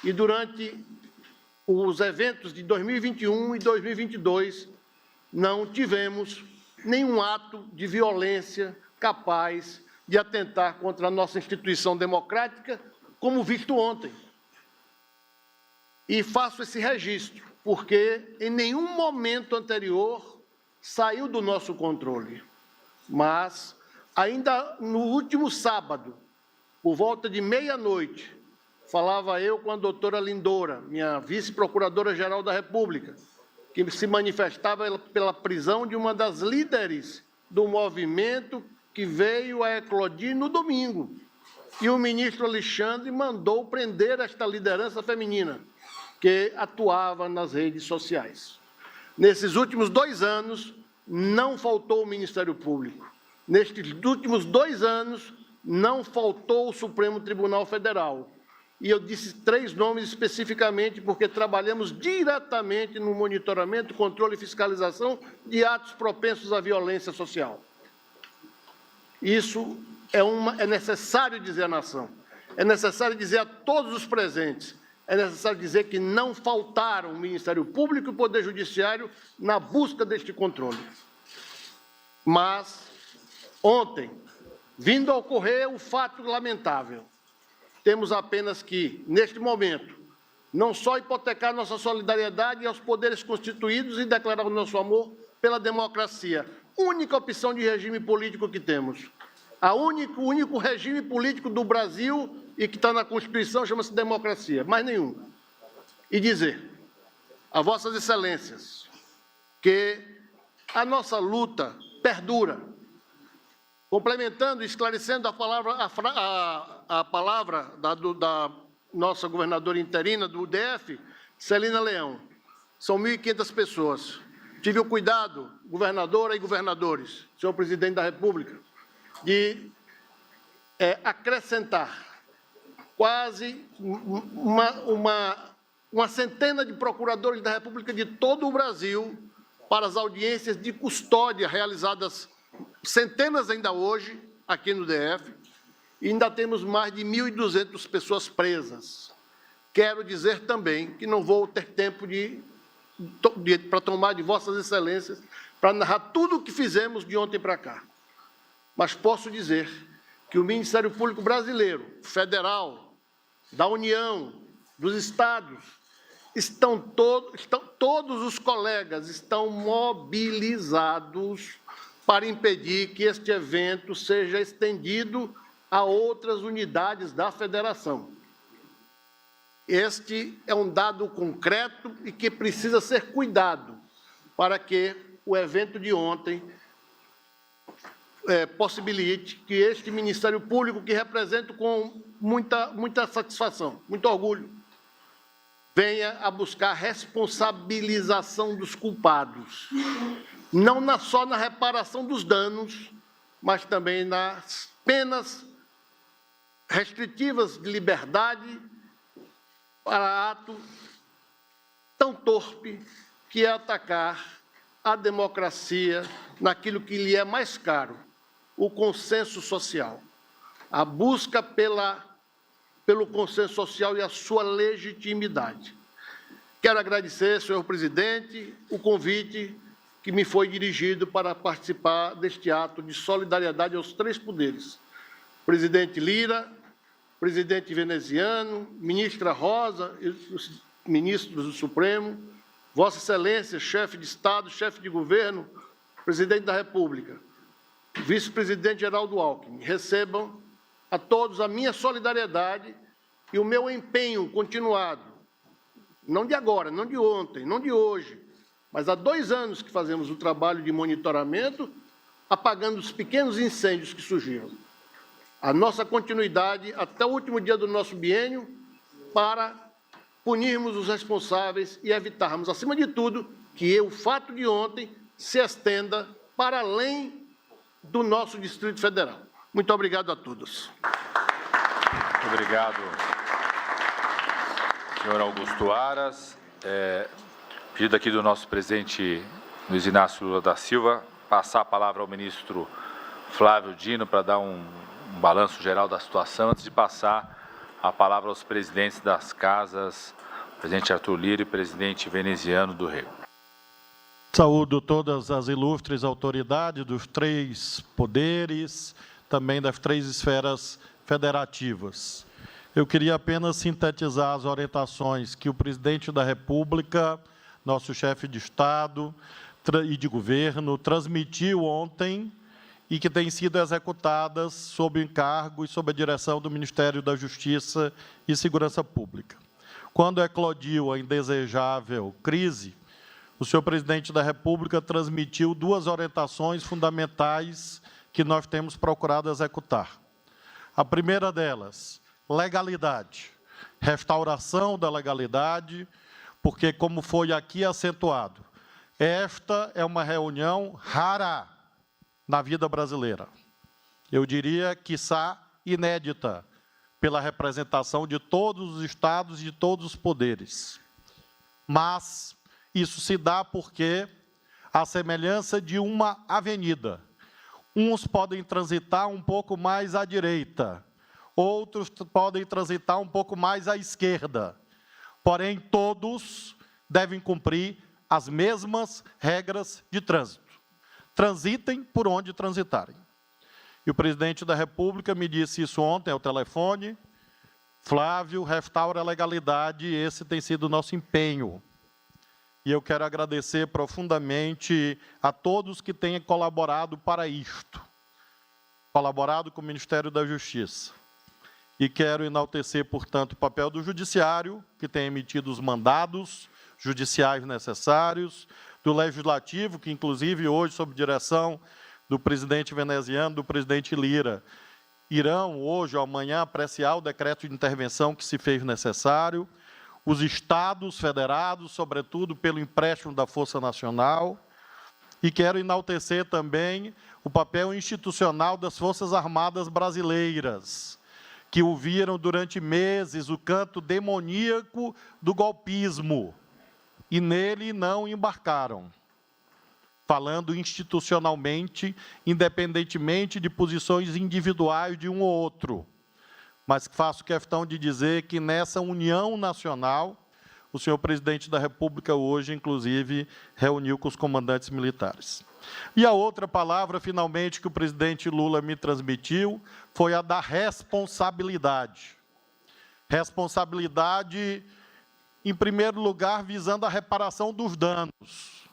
Speaker 11: E durante os eventos de 2021 e 2022, não tivemos nenhum ato de violência capaz de atentar contra a nossa instituição democrática, como visto ontem. E faço esse registro, porque em nenhum momento anterior saiu do nosso controle. Mas, ainda no último sábado, por volta de meia-noite, falava eu com a doutora Lindora, minha vice-procuradora-geral da República, que se manifestava pela prisão de uma das líderes do movimento que veio a eclodir no domingo. E o ministro Alexandre mandou prender esta liderança feminina, que atuava nas redes sociais. Nesses últimos 2 anos, não faltou o Ministério Público. Nestes últimos 2 anos, não faltou o Supremo Tribunal Federal. E eu disse 3 nomes especificamente porque trabalhamos diretamente no monitoramento, controle e fiscalização de atos propensos à violência social. Isso é necessário dizer à nação, é necessário dizer a todos os presentes, é necessário dizer que não faltaram o Ministério Público e o Poder Judiciário na busca deste controle. Mas, ontem, vindo a ocorrer o fato lamentável, temos apenas que, neste momento, não só hipotecar nossa solidariedade aos poderes constituídos e declarar o nosso amor pela democracia, única opção de regime político que temos. O único regime político do Brasil e que está na Constituição chama-se democracia, mais nenhum. E dizer a Vossas Excelências que a nossa luta perdura, complementando e esclarecendo a palavra da nossa governadora interina do DF, Celina Leão. São 1.500 pessoas. Tive o cuidado, governadora e governadores, senhor presidente da República, de acrescentar quase uma centena de procuradores da República de todo o Brasil para as audiências de custódia realizadas centenas ainda hoje aqui no DF, e ainda temos mais de 1.200 pessoas presas. Quero dizer também que não vou ter tempo para tomar de Vossas Excelências para narrar tudo o que fizemos de ontem para cá. Mas posso dizer que o Ministério Público Brasileiro, Federal, da União, dos Estados, todos os colegas estão mobilizados para impedir que este evento seja estendido a outras unidades da Federação. Este é um dado concreto e que precisa ser cuidado para que o evento de ontem possibilite que este Ministério Público, que represento com muita satisfação, muito orgulho, venha a buscar a responsabilização dos culpados, não só na reparação dos danos, mas também nas penas restritivas de liberdade para ato tão torpe que é atacar a democracia naquilo que lhe é mais caro, o consenso social, a busca pelo consenso social e a sua legitimidade. Quero agradecer, senhor presidente, o convite que me foi dirigido para participar deste ato de solidariedade aos três poderes. Presidente Lira, presidente veneziano, ministra Rosa e os ministros do Supremo, Vossa Excelência, chefe de Estado, chefe de governo, presidente da República, vice-presidente Geraldo Alckmin, recebam a todos a minha solidariedade e o meu empenho continuado, não de agora, não de ontem, não de hoje, mas há 2 anos que fazemos o trabalho de monitoramento, apagando os pequenos incêndios que surgiram. A nossa continuidade até o último dia do nosso biênio para punirmos os responsáveis e evitarmos, acima de tudo, que o fato de ontem se estenda para além do nosso Distrito Federal. Muito obrigado a todos.
Speaker 4: Obrigado, senhor Augusto Aras. Pedido aqui do nosso presidente Luiz Inácio Lula da Silva, passar a palavra ao ministro Flávio Dino para dar um balanço geral da situação, antes de passar a palavra aos presidentes das casas, presidente Arthur Lira e presidente veneziano do Rego.
Speaker 12: Saúdo todas as ilustres autoridades dos 3 poderes, também das 3 esferas federativas. Eu queria apenas sintetizar as orientações que o presidente da República, nosso chefe de Estado e de governo, transmitiu ontem e que têm sido executadas sob o encargo e sob a direção do Ministério da Justiça e Segurança Pública. Quando eclodiu a indesejável crise, o senhor presidente da República transmitiu 2 orientações fundamentais que nós temos procurado executar. A primeira delas, legalidade, restauração da legalidade, porque, como foi aqui acentuado, esta é uma reunião rara na vida brasileira. Eu diria, quiçá, inédita, pela representação de todos os estados e de todos os poderes. Mas isso se dá porque, à semelhança de uma avenida, uns podem transitar um pouco mais à direita, outros podem transitar um pouco mais à esquerda, porém todos devem cumprir as mesmas regras de trânsito. Transitem por onde transitarem. E o presidente da República me disse isso ontem ao telefone: Flávio, restaura a legalidade, e esse tem sido o nosso empenho. E eu quero agradecer profundamente a todos que têm colaborado para isto, colaborado com o Ministério da Justiça. E quero enaltecer, portanto, o papel do Judiciário, que tem emitido os mandados judiciais necessários, do Legislativo, que, inclusive, hoje, sob direção do presidente veneziano, do presidente Lira, irão, hoje ou amanhã, apreciar o decreto de intervenção que se fez necessário, os estados federados, sobretudo pelo empréstimo da Força Nacional, E quero enaltecer também o papel institucional das Forças Armadas brasileiras, que ouviram durante meses o canto demoníaco do golpismo e nele não embarcaram, falando institucionalmente, independentemente de posições individuais de um ou outro. Mas faço questão de dizer que nessa união nacional, o senhor presidente da República hoje, inclusive, reuniu com os comandantes militares. E a outra palavra, finalmente, que o presidente Lula me transmitiu, foi a da responsabilidade. Responsabilidade, em primeiro lugar, visando a reparação dos danos.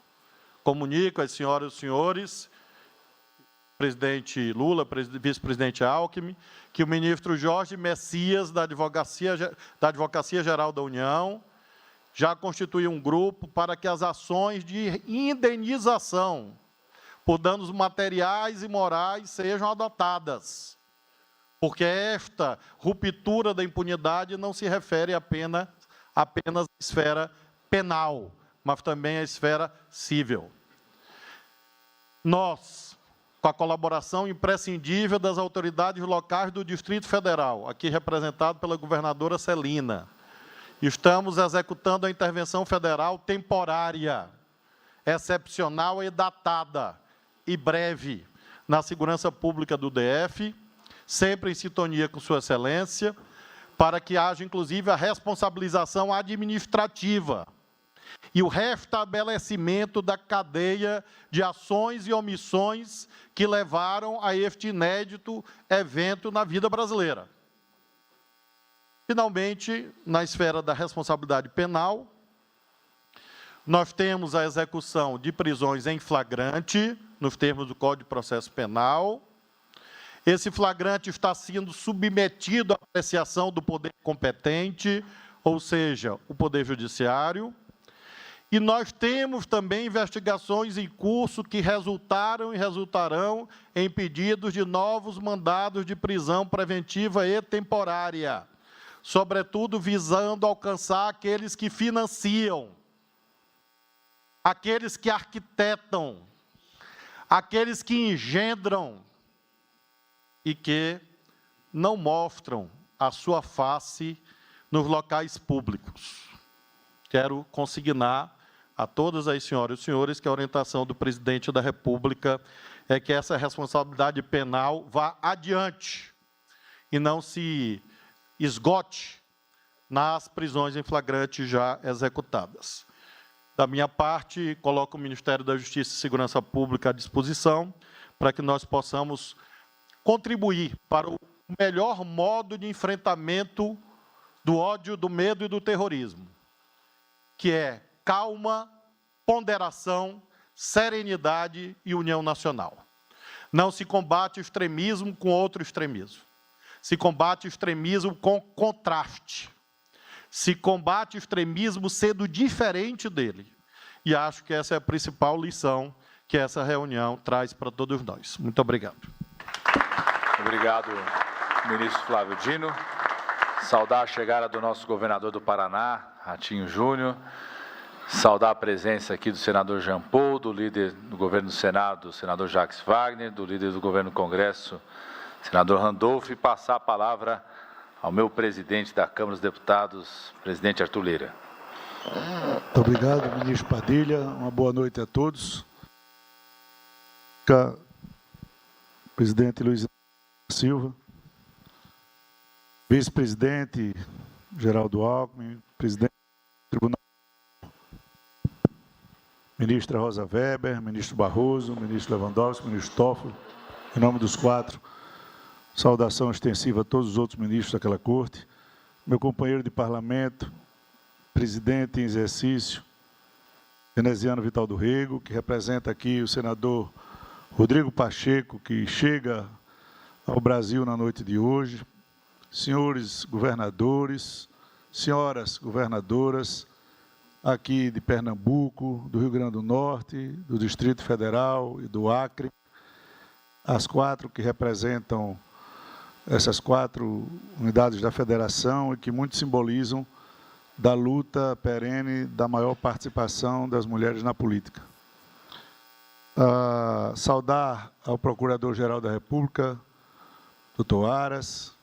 Speaker 12: Comunico às senhoras e senhores, presidente Lula, vice-presidente Alckmin, que o ministro Jorge Messias, da Advocacia Geral da União, já constituiu um grupo para que as ações de indenização por danos materiais e morais sejam adotadas, porque esta ruptura da impunidade não se refere apenas à esfera penal, mas também à esfera civil. Nós, com a colaboração imprescindível das autoridades locais do Distrito Federal, aqui representado pela governadora Celina, estamos executando a intervenção federal temporária, excepcional e datada, e breve, na segurança pública do DF, sempre em sintonia com Sua Excelência, para que haja, inclusive, a responsabilização administrativa e o restabelecimento da cadeia de ações e omissões que levaram a este inédito evento na vida brasileira. Finalmente, na esfera da responsabilidade penal, nós temos a execução de prisões em flagrante, nos termos do Código de Processo Penal. Esse flagrante está sendo submetido à apreciação do poder competente, ou seja, o Poder Judiciário. E nós temos também investigações em curso que resultaram e resultarão em pedidos de novos mandados de prisão preventiva e temporária, sobretudo visando alcançar aqueles que financiam, aqueles que arquitetam, aqueles que engendram e que não mostram a sua face nos locais públicos. Quero consignar a todas as senhoras e senhores que a orientação do presidente da República é que essa responsabilidade penal vá adiante e não se esgote nas prisões em flagrante já executadas. Da minha parte, coloco o Ministério da Justiça e Segurança Pública à disposição para que nós possamos contribuir para o melhor modo de enfrentamento do ódio, do medo e do terrorismo, que é calma, ponderação, serenidade e união nacional. Não se combate o extremismo com outro extremismo. Se combate o extremismo com contraste. Se combate o extremismo sendo diferente dele. E acho que essa é a principal lição que essa reunião traz para todos nós. Muito obrigado.
Speaker 4: Obrigado, ministro Flávio Dino. Saudar a chegada do nosso governador do Paraná, Ratinho Júnior. Saudar a presença aqui do senador Jean Paul, do líder do governo do Senado, senador Jacques Wagner, do líder do governo do Congresso, senador Randolph, e passar a palavra ao meu presidente da Câmara dos Deputados, presidente Arthur Lira.
Speaker 13: Muito obrigado, ministro Padilha. Uma boa noite a todos. Presidente Luiz Silva, vice-presidente Geraldo Alckmin, presidente do Tribunal, ministra Rosa Weber, ministro Barroso, ministro Lewandowski, ministro Toffoli, em nome dos quatro, saudação extensiva a todos os outros ministros daquela corte, meu companheiro de parlamento, presidente em exercício, veneziano Vital do Rego, que representa aqui o senador Rodrigo Pacheco, que chega ao Brasil na noite de hoje, senhores governadores, senhoras governadoras, aqui de Pernambuco, do Rio Grande do Norte, do Distrito Federal e do Acre, as quatro que representam essas quatro unidades da federação e que muito simbolizam da luta perene da maior participação das mulheres na política. Saudar ao Procurador-Geral da República, doutor Aras,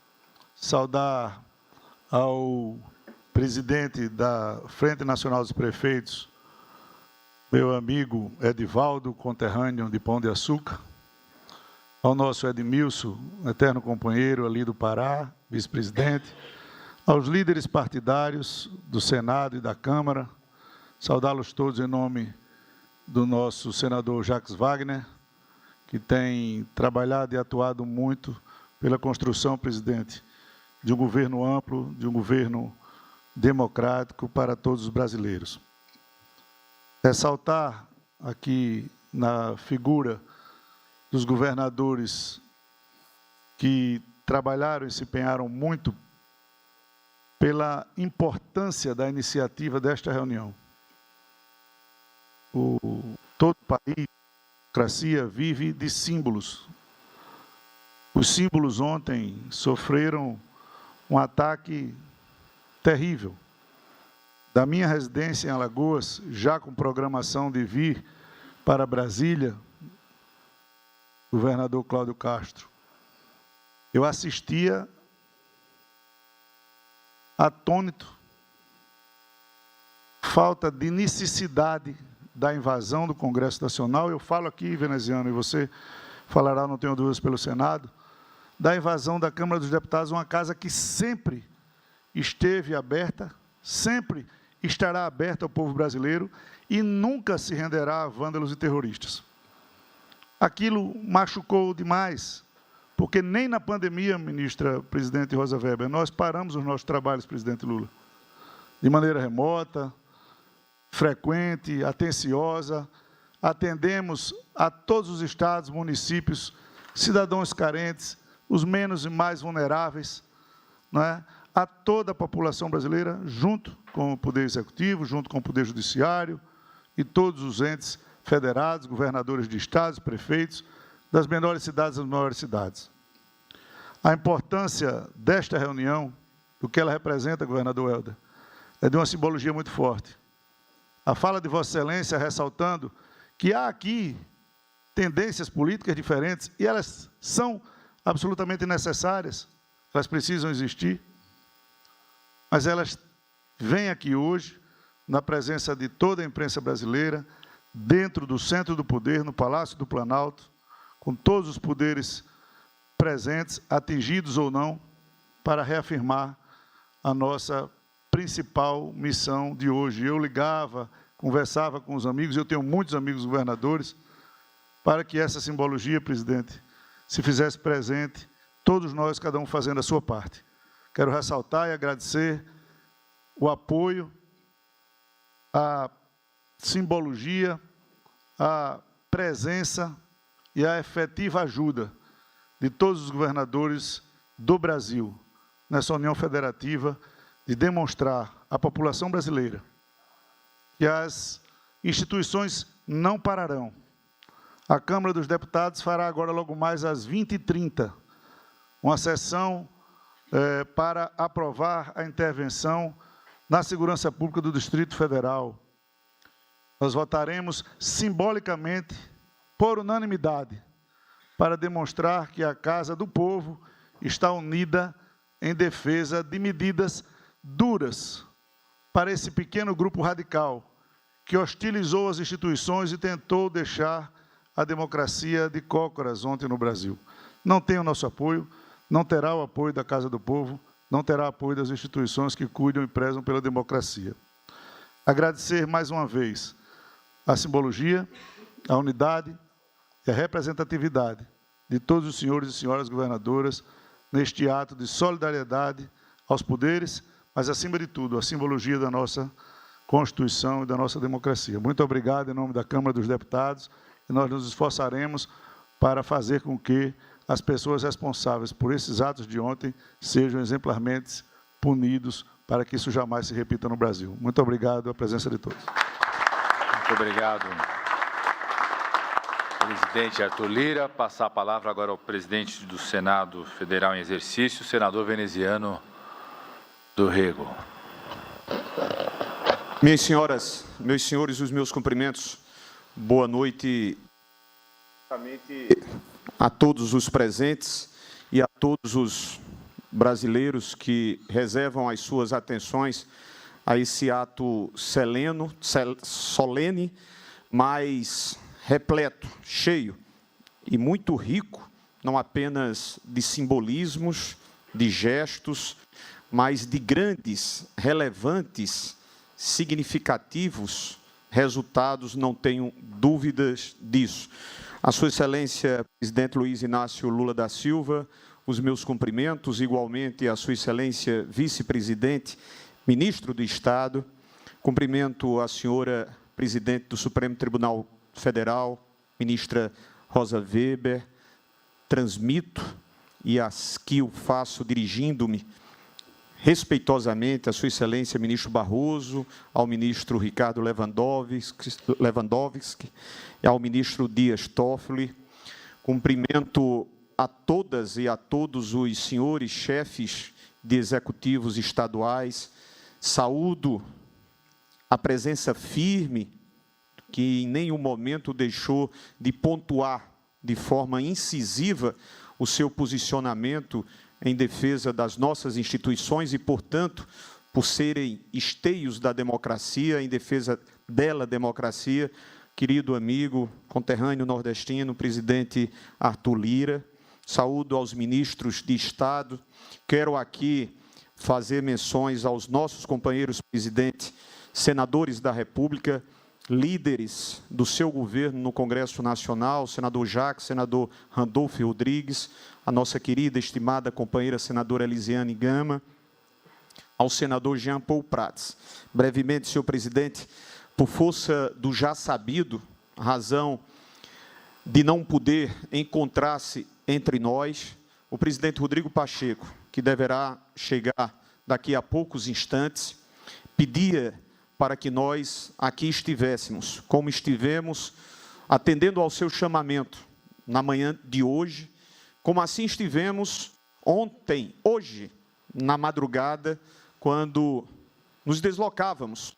Speaker 13: saudar ao presidente da Frente Nacional dos Prefeitos, meu amigo Edivaldo, conterrâneo de Pão de Açúcar, ao nosso Edmilson, eterno companheiro ali do Pará, vice-presidente, aos líderes partidários do Senado e da Câmara, saudá-los todos em nome do nosso senador Jacques Wagner, que tem trabalhado e atuado muito pela construção, presidente, de um governo amplo, de um governo democrático para todos os brasileiros. Ressaltar aqui na figura dos governadores que trabalharam e se empenharam muito pela importância da iniciativa desta reunião. Todo o país, a democracia, vive de símbolos. Os símbolos ontem sofreram um ataque terrível. Da minha residência em Alagoas, já com programação de vir para Brasília, governador Cláudio Castro, eu assistia atônito, falta de necessidade da invasão do Congresso Nacional. Eu falo aqui, veneziano, e você falará, não tenho dúvidas, pelo Senado, da invasão da Câmara dos Deputados, uma casa que sempre esteve aberta, sempre estará aberta ao povo brasileiro e nunca se renderá a vândalos e terroristas. Aquilo machucou demais, porque nem na pandemia, ministra presidente Rosa Weber, nós paramos os nossos trabalhos, presidente Lula, de maneira remota, frequente, atenciosa, atendemos a todos os estados, municípios, cidadãos carentes, os menos e mais vulneráveis, não é? A toda a população brasileira, junto com o Poder Executivo, junto com o Poder Judiciário e todos os entes federados, governadores de estados, prefeitos, das menores cidades às maiores cidades. A importância desta reunião, do que ela representa, governador Helder, é de uma simbologia muito forte. A fala de Vossa Excelência ressaltando que há aqui tendências políticas diferentes e elas são absolutamente necessárias, elas precisam existir, mas elas vêm aqui hoje, na presença de toda a imprensa brasileira, dentro do centro do poder, no Palácio do Planalto, com todos os poderes presentes, atingidos ou não, para reafirmar a nossa principal missão de hoje. Eu ligava, conversava com os amigos, eu tenho muitos amigos governadores, para que essa simbologia, presidente, se fizesse presente, todos nós, cada um fazendo a sua parte. Quero ressaltar e agradecer o apoio, a simbologia, a presença e a efetiva ajuda de todos os governadores do Brasil, nessa União Federativa, de demonstrar à população brasileira que as instituições não pararão. A Câmara dos Deputados fará agora, logo mais às 20h30, uma sessão para aprovar a intervenção na segurança pública do Distrito Federal. Nós votaremos simbolicamente, por unanimidade, para demonstrar que a Casa do Povo está unida em defesa de medidas duras para esse pequeno grupo radical que hostilizou as instituições e tentou deixar a democracia de cócoras ontem no Brasil. Não tem o nosso apoio, não terá o apoio da Casa do Povo, não terá apoio das instituições que cuidam e prezam pela democracia. Agradecer mais uma vez a simbologia, a unidade e a representatividade de todos os senhores e senhoras governadoras neste ato de solidariedade aos poderes, mas, acima de tudo, a simbologia da nossa Constituição e da nossa democracia. Muito obrigado em nome da Câmara dos Deputados e nós nos esforçaremos para fazer com que as pessoas responsáveis por esses atos de ontem sejam exemplarmente punidos para que isso jamais se repita no Brasil. Muito obrigado a presença de todos.
Speaker 4: Muito obrigado, presidente Arthur Lira. Passar a palavra agora ao presidente do Senado Federal em exercício, senador veneziano do Rego.
Speaker 14: Minhas senhoras, meus senhores, os meus cumprimentos. Boa noite a todos os presentes e a todos os brasileiros que reservam as suas atenções a esse ato solene, mas repleto, cheio e muito rico, não apenas de simbolismos, de gestos, mas de grandes, relevantes, significativos resultados, não tenho dúvidas disso. A Sua Excelência, Presidente Luiz Inácio Lula da Silva, os meus cumprimentos, igualmente a Sua Excelência, Vice-Presidente, Ministro do Estado, cumprimento a Senhora Presidente do Supremo Tribunal Federal, Ministra Rosa Weber, transmito e aqui o faço dirigindo-me respeitosamente a Sua Excelência Ministro Barroso, ao Ministro Ricardo Lewandowski e ao Ministro Dias Toffoli. Cumprimento a todas e a todos os senhores chefes de executivos estaduais. Saúdo a presença firme que em nenhum momento deixou de pontuar de forma incisiva o seu posicionamento em defesa das nossas instituições e, portanto, por serem esteios da democracia, em defesa dela, democracia, querido amigo, conterrâneo nordestino, presidente Arthur Lira. Saúdo aos ministros de Estado. Quero aqui fazer menções aos nossos companheiros presidentes, senadores da República, líderes do seu governo no Congresso Nacional, senador Jacques, senador Randolfo Rodrigues, a nossa querida, estimada companheira senadora Elisiane Gama, ao senador Jean Paul Prats. Brevemente, senhor presidente, por força do já sabido, razão de não poder encontrar-se entre nós, o presidente Rodrigo Pacheco, que deverá chegar daqui a poucos instantes, pedia para que nós aqui estivéssemos, como estivemos, atendendo ao seu chamamento na manhã de hoje, como assim estivemos ontem, hoje, na madrugada, quando nos deslocávamos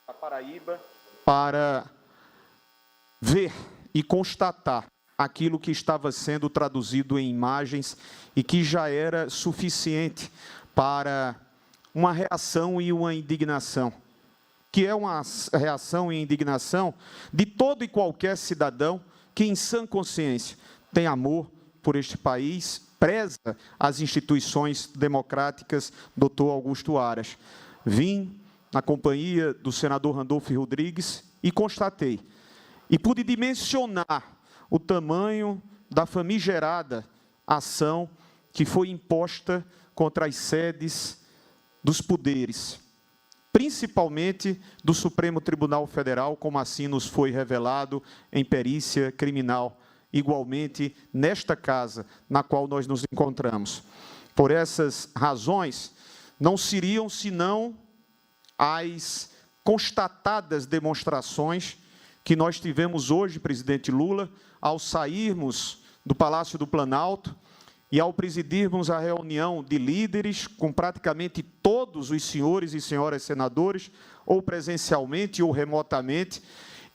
Speaker 14: a Paraíba para ver e constatar aquilo que estava sendo traduzido em imagens e que já era suficiente para uma reação e uma indignação, que é uma reação e indignação de todo e qualquer cidadão que, em sã consciência, tem amor por este país, preza as instituições democráticas, doutor Augusto Aras. Vim na companhia do senador Randolfo Rodrigues e constatei, e pude dimensionar o tamanho da famigerada ação que foi imposta contra as sedes dos poderes, principalmente do Supremo Tribunal Federal, como assim nos foi revelado em perícia criminal, igualmente nesta casa na qual nós nos encontramos. Por essas razões, não seriam senão as constatadas demonstrações que nós tivemos hoje, presidente Lula, ao sairmos do Palácio do Planalto e ao presidirmos a reunião de líderes com praticamente todos os senhores e senhoras senadores, ou presencialmente ou remotamente,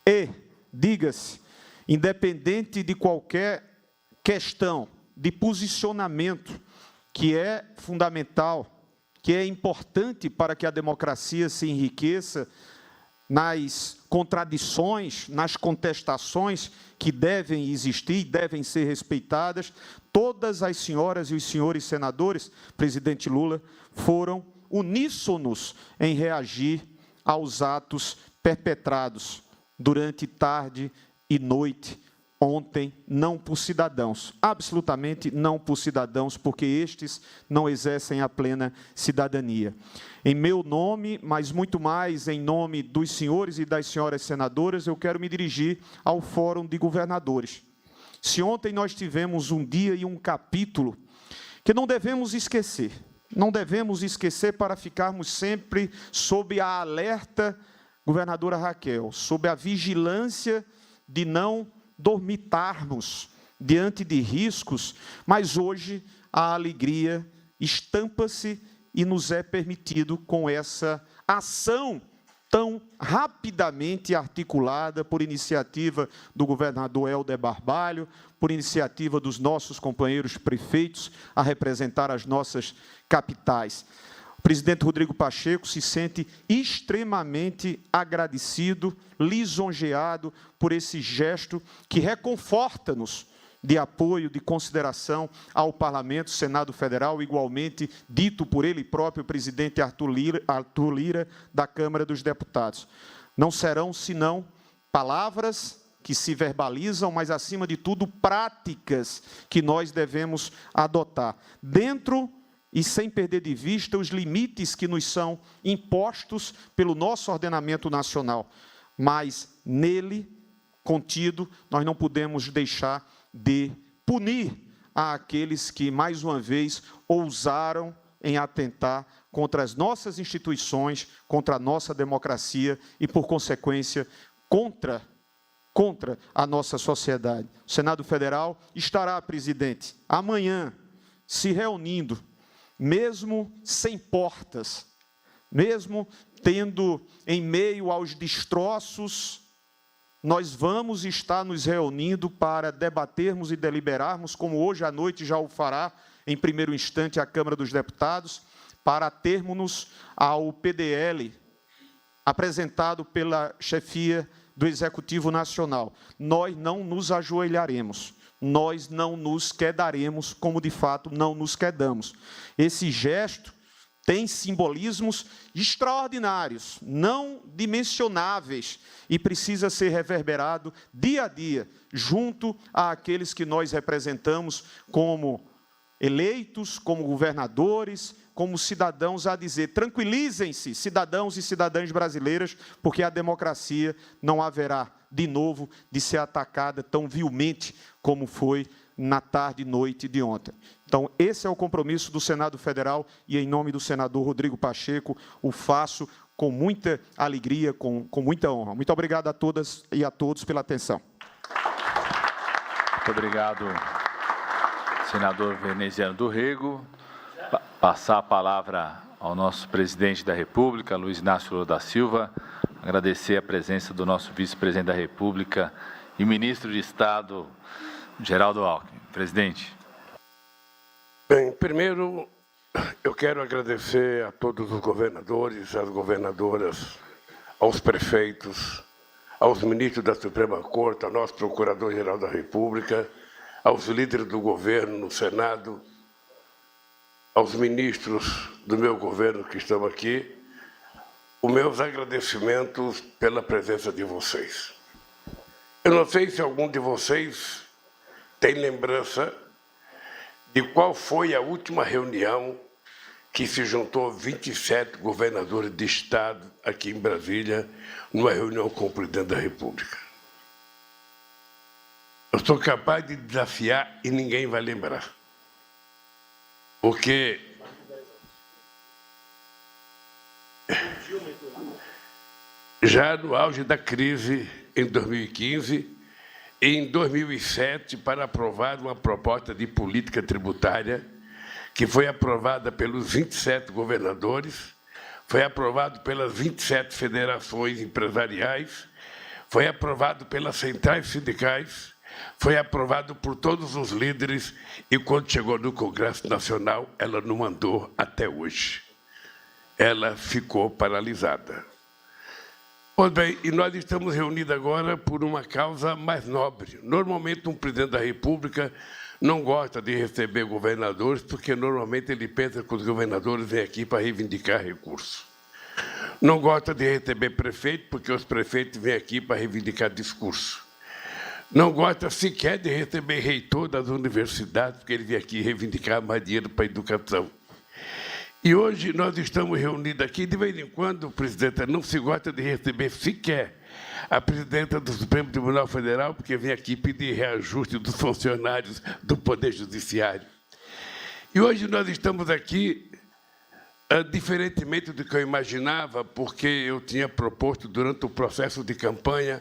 Speaker 14: e, diga-se, independente de qualquer questão de posicionamento que é fundamental, que é importante para que a democracia se enriqueça, nas contradições, nas contestações que devem existir e devem ser respeitadas, todas as senhoras e os senhores senadores, presidente Lula, foram uníssonos em reagir aos atos perpetrados durante tarde e noite, ontem, não por cidadãos, absolutamente não por cidadãos, porque estes não exercem a plena cidadania. Em meu nome, mas muito mais em nome dos senhores e das senhoras senadoras, eu quero me dirigir ao Fórum de Governadores. Se ontem nós tivemos um dia e um capítulo que não devemos esquecer para ficarmos sempre sob a alerta, governadora Raquel, sob a vigilância de não dormitarmos diante de riscos, mas hoje a alegria estampa-se e nos é permitido com essa ação tão rapidamente articulada por iniciativa do governador Helder Barbalho, por iniciativa dos nossos companheiros prefeitos a representar as nossas capitais. O presidente Rodrigo Pacheco se sente extremamente agradecido, lisonjeado por esse gesto que reconforta-nos de apoio, de consideração ao Parlamento, Senado Federal, igualmente dito por ele próprio, o presidente Arthur Lira, da Câmara dos Deputados. Não serão, senão, palavras que se verbalizam, mas, acima de tudo, práticas que nós devemos adotar, dentro e sem perder de vista os limites que nos são impostos pelo nosso ordenamento nacional. Mas, nele, contido, nós não podemos deixar de punir aqueles que, mais uma vez, ousaram em atentar contra as nossas instituições, contra a nossa democracia e, por consequência, contra a nossa sociedade. O Senado Federal estará, presidente, amanhã, se reunindo, mesmo sem portas, mesmo tendo em meio aos destroços, nós vamos estar nos reunindo para debatermos e deliberarmos, como hoje à noite já o fará, em primeiro instante, a Câmara dos Deputados, para termos ao PDL apresentado pela chefia do Executivo Nacional. Nós não nos ajoelharemos, nós não nos quedaremos, como de fato não nos quedamos. Esse gesto tem simbolismos extraordinários, não dimensionáveis, e precisa ser reverberado dia a dia, junto àqueles que nós representamos como eleitos, como governadores, como cidadãos, a dizer: tranquilizem-se, cidadãos e cidadãs brasileiras, porque a democracia não haverá, de novo, de ser atacada tão vilmente como foi na tarde e noite de ontem. Então, esse é o compromisso do Senado Federal e, em nome do senador Rodrigo Pacheco, o faço com muita alegria, com muita honra. Muito obrigado a todas e a todos pela atenção.
Speaker 4: Muito obrigado, senador Veneziano do Rego. Passar a palavra ao nosso presidente da República, Luiz Inácio Lula da Silva, agradecer a presença do nosso vice-presidente da República e ministro de Estado, Geraldo Alckmin. Presidente.
Speaker 1: Bem, primeiro, eu quero agradecer a todos os governadores, às governadoras, aos prefeitos, aos ministros da Suprema Corte, ao nosso Procurador-Geral da República, aos líderes do governo no Senado, aos ministros do meu governo que estão aqui, os meus agradecimentos pela presença de vocês. Eu não sei se algum de vocês tem lembrança de qual foi a última reunião que se juntou 27 governadores de Estado aqui em Brasília, numa reunião com o presidente da República. Eu sou capaz de desafiar e ninguém vai lembrar. Porque já no auge da crise, em 2015, e em 2007, para aprovar uma proposta de política tributária, que foi aprovada pelos 27 governadores, foi aprovado pelas 27 federações empresariais, foi aprovado pelas centrais sindicais, foi aprovado por todos os líderes, e quando chegou no Congresso Nacional, ela não andou até hoje. Ela ficou paralisada. Pois bem, e nós estamos reunidos agora por uma causa mais nobre. Normalmente, um presidente da República não gosta de receber governadores, porque normalmente ele pensa que os governadores vêm aqui para reivindicar recursos. Não gosta de receber prefeito, porque os prefeitos vêm aqui para reivindicar discurso. Não gosta sequer de receber reitor das universidades, porque ele vem aqui reivindicar mais dinheiro para a educação. E hoje nós estamos reunidos aqui, de vez em quando, presidenta, não se gosta de receber sequer a presidenta do Supremo Tribunal Federal, porque vem aqui pedir reajuste dos funcionários do Poder Judiciário. E hoje nós estamos aqui, diferentemente do que eu imaginava, porque eu tinha proposto durante o processo de campanha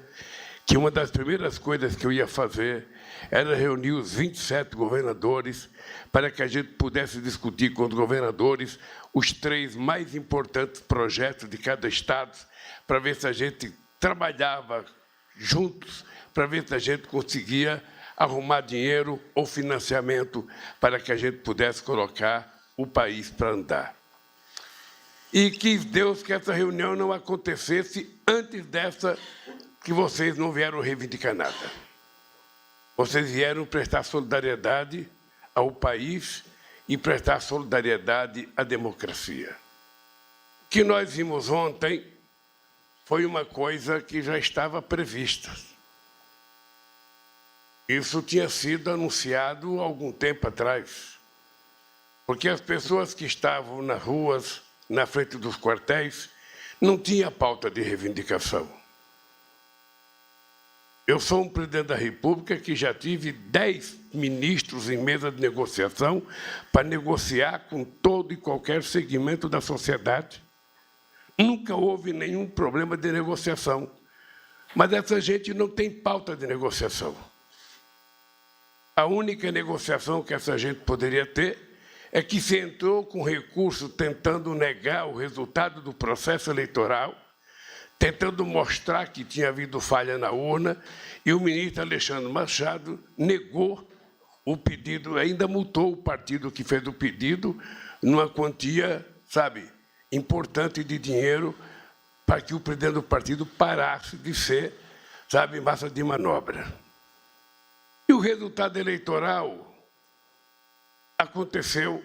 Speaker 1: que uma das primeiras coisas que eu ia fazer era reunir os 27 governadores para que a gente pudesse discutir com os governadores os 3 mais importantes projetos de cada estado, para ver se a gente trabalhava juntos, para ver se a gente conseguia arrumar dinheiro ou financiamento para que a gente pudesse colocar o país para andar. E quis Deus que essa reunião não acontecesse antes dessa, que vocês não vieram reivindicar nada. Vocês vieram prestar solidariedade ao país e prestar solidariedade à democracia. O que nós vimos ontem foi uma coisa que já estava prevista. Isso tinha sido anunciado há algum tempo atrás, porque as pessoas que estavam nas ruas, na frente dos quartéis, não tinham pauta de reivindicação. Eu sou um presidente da República que já tive 10 ministros em mesa de negociação para negociar com todo e qualquer segmento da sociedade. Nunca houve nenhum problema de negociação, mas essa gente não tem pauta de negociação. A única negociação que essa gente poderia ter é que se entrou com recurso tentando negar o resultado do processo eleitoral, tentando mostrar que tinha havido falha na urna, e o ministro Alexandre Machado negou o pedido, ainda multou o partido que fez o pedido numa quantia, importante de dinheiro, para que o presidente do partido parasse de ser, massa de manobra. E o resultado eleitoral aconteceu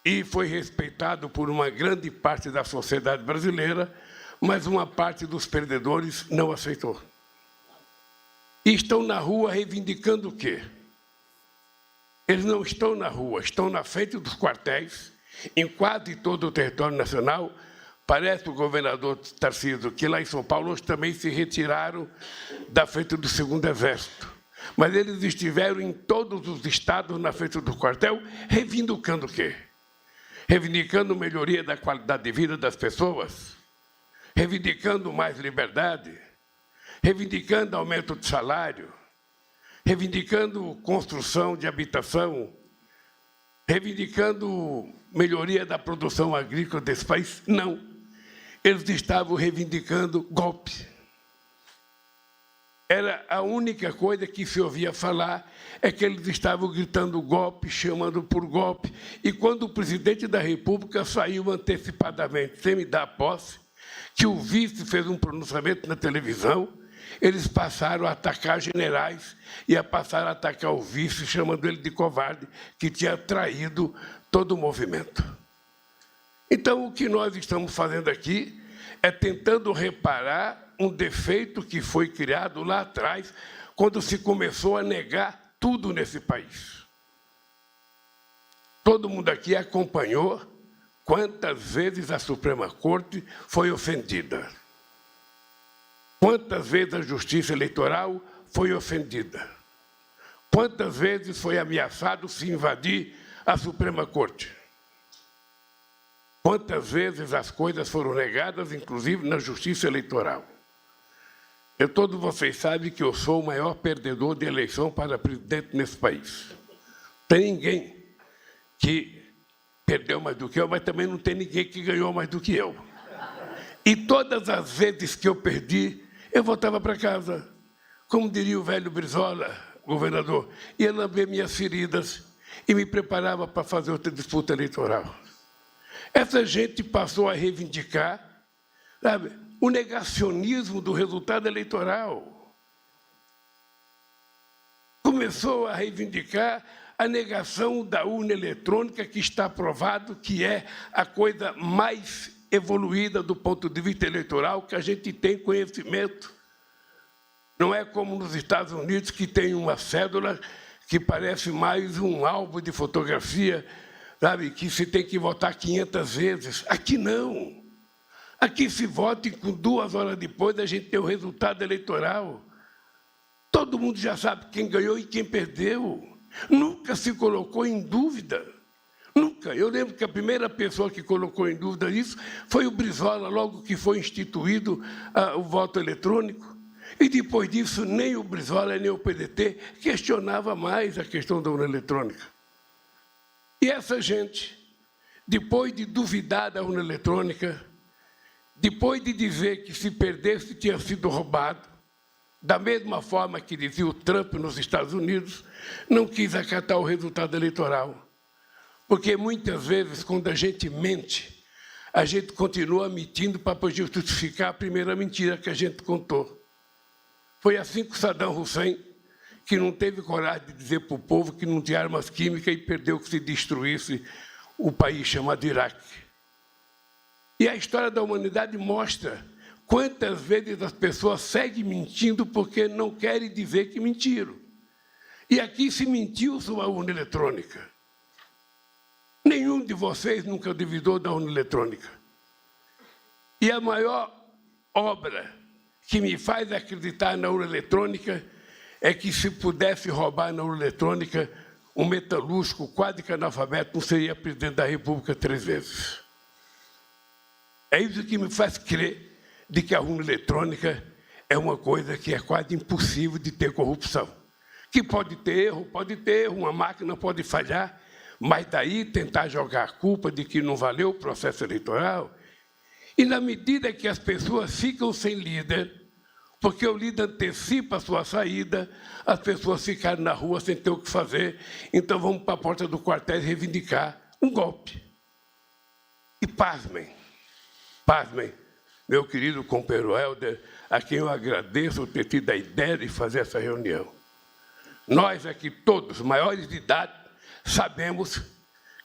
Speaker 1: e foi respeitado por uma grande parte da sociedade brasileira, mas uma parte dos perdedores não aceitou. E estão na rua reivindicando o quê? Eles não estão na rua, estão na frente dos quartéis, em quase todo o território nacional. Parece o governador Tarcísio que lá em São Paulo hoje também se retiraram da frente do 2º Exército. Mas eles estiveram em todos os estados na frente do quartel, reivindicando o quê? Reivindicando melhoria da qualidade de vida das pessoas, reivindicando mais liberdade, reivindicando aumento de salário, reivindicando construção de habitação, reivindicando melhoria da produção agrícola desse país. Não. Eles estavam reivindicando golpe. Era a única coisa que se ouvia falar, é que eles estavam gritando golpe, chamando por golpe. E quando o presidente da República saiu antecipadamente, sem me dar posse, que o vice fez um pronunciamento na televisão, eles passaram a atacar generais e passaram a atacar o vice, chamando ele de covarde, que tinha traído todo o movimento. Então, o que nós estamos fazendo aqui é tentando reparar um defeito que foi criado lá atrás, quando se começou a negar tudo nesse país. Todo mundo aqui acompanhou quantas vezes a Suprema Corte foi ofendida. Quantas vezes a Justiça Eleitoral foi ofendida. Quantas vezes foi ameaçado se invadir a Suprema Corte. Quantas vezes as coisas foram negadas, inclusive na Justiça Eleitoral. Todos vocês sabem que eu sou o maior perdedor de eleição para presidente nesse país. Não tem ninguém que perdeu mais do que eu, mas também não tem ninguém que ganhou mais do que eu. E todas as vezes que eu perdi, eu voltava para casa. Como diria o velho Brizola, governador, ia lamber minhas feridas e me preparava para fazer outra disputa eleitoral. Essa gente passou a reivindicar, o negacionismo do resultado eleitoral. Começou a reivindicar a negação da urna eletrônica, que está provado que é a coisa mais evoluída do ponto de vista eleitoral que a gente tem conhecimento. Não é como nos Estados Unidos, que tem uma cédula que parece mais um álbum de fotografia, que se tem que votar 500 vezes. Aqui não. Aqui se vota e com 2 horas depois a gente tem o resultado eleitoral. Todo mundo já sabe quem ganhou e quem perdeu. Nunca se colocou em dúvida. Nunca. Eu lembro que a primeira pessoa que colocou em dúvida isso foi o Brizola, logo que foi instituído o voto eletrônico. E depois disso, nem o Brizola, nem o PDT questionava mais a questão da urna eletrônica. E essa gente, depois de duvidar da urna eletrônica, depois de dizer que se perdesse tinha sido roubado, da mesma forma que dizia o Trump nos Estados Unidos, não quis acatar o resultado eleitoral. Porque muitas vezes, quando a gente mente, a gente continua mentindo para poder justificar a primeira mentira que a gente contou. Foi assim com Saddam Hussein, que não teve coragem de dizer para o povo que não tinha armas químicas e perdeu que se destruísse o país chamado Iraque. E a história da humanidade mostra quantas vezes as pessoas seguem mentindo porque não querem dizer que mentiram. E aqui se mentiu sobre a urna eletrônica. Nenhum de vocês nunca duvidou da urna eletrônica. E a maior obra que me faz acreditar na urna eletrônica é que, se pudesse roubar na urna eletrônica, um metalúrgico quase que analfabeto não seria presidente da República 3 vezes. É isso que me faz crer de que a urna eletrônica é uma coisa que é quase impossível de ter corrupção. Que pode ter erro, uma máquina pode falhar, mas daí tentar jogar a culpa de que não valeu o processo eleitoral. E na medida que as pessoas ficam sem líder, porque o líder antecipa a sua saída, as pessoas ficaram na rua sem ter o que fazer, então vamos para a porta do quartel reivindicar um golpe. E pasmem, meu querido companheiro Helder, a quem eu agradeço ter tido a ideia de fazer essa reunião. Nós aqui todos, maiores de idade, sabemos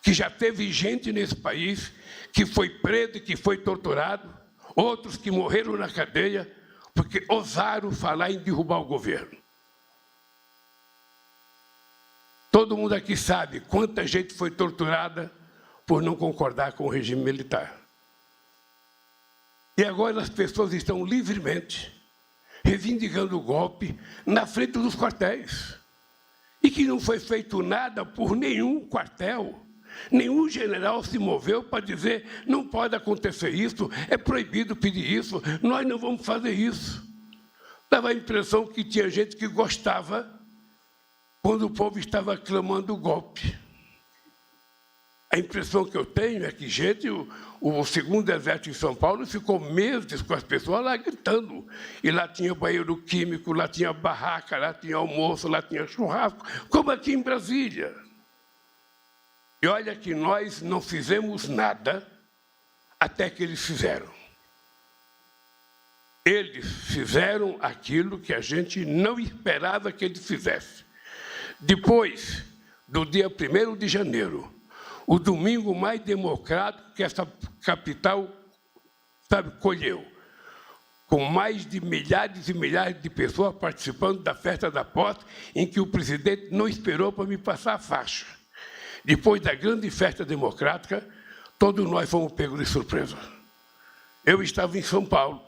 Speaker 1: que já teve gente nesse país que foi preso e que foi torturado, outros que morreram na cadeia porque ousaram falar em derrubar o governo. Todo mundo aqui sabe quanta gente foi torturada por não concordar com o regime militar. E agora as pessoas estão livremente reivindicando o golpe na frente dos quartéis. E que não foi feito nada por nenhum quartel. Nenhum general se moveu para dizer não pode acontecer isso, é proibido pedir isso, nós não vamos fazer isso. Dava a impressão que tinha gente que gostava quando o povo estava clamando o golpe. A impressão que eu tenho é que gente, o 2º Exército em São Paulo ficou meses com as pessoas lá gritando. E lá tinha banheiro químico, lá tinha barraca, lá tinha almoço, lá tinha churrasco, como aqui em Brasília. E olha que nós não fizemos nada até que eles fizeram. Eles fizeram aquilo que a gente não esperava que eles fizessem. Depois do dia 1º de janeiro, o domingo mais democrático que essa capital, colheu, com mais de milhares e milhares de pessoas participando da festa da posse, em que o presidente não esperou para me passar a faixa. Depois da grande festa democrática, todos nós fomos pegos de surpresa. Eu estava em São Paulo,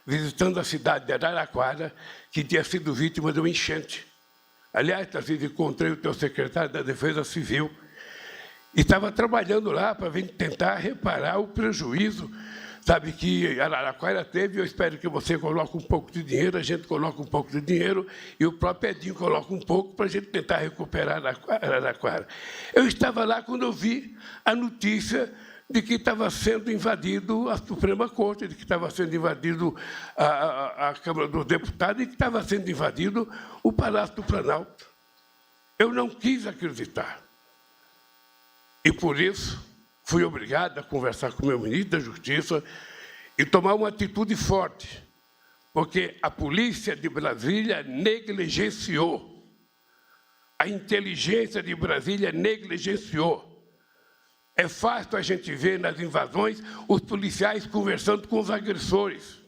Speaker 1: visitando a cidade de Araraquara, que tinha sido vítima de uma enchente. Aliás, Tarcísio, encontrei o teu secretário da Defesa Civil e estava trabalhando lá para tentar reparar o prejuízo, que Araraquara teve. Eu espero que você coloque um pouco de dinheiro, a gente coloca um pouco de dinheiro e o próprio Edinho coloca um pouco para a gente tentar recuperar Araraquara. Eu estava lá quando eu vi a notícia de que estava sendo invadido a Suprema Corte, de que estava sendo invadido a Câmara dos Deputados e que estava sendo invadido o Palácio do Planalto. Eu não quis acreditar. E, por isso, fui obrigado a conversar com o meu ministro da Justiça e tomar uma atitude forte, porque a polícia de Brasília negligenciou, a inteligência de Brasília negligenciou. É fácil a gente ver nas invasões os policiais conversando com os agressores.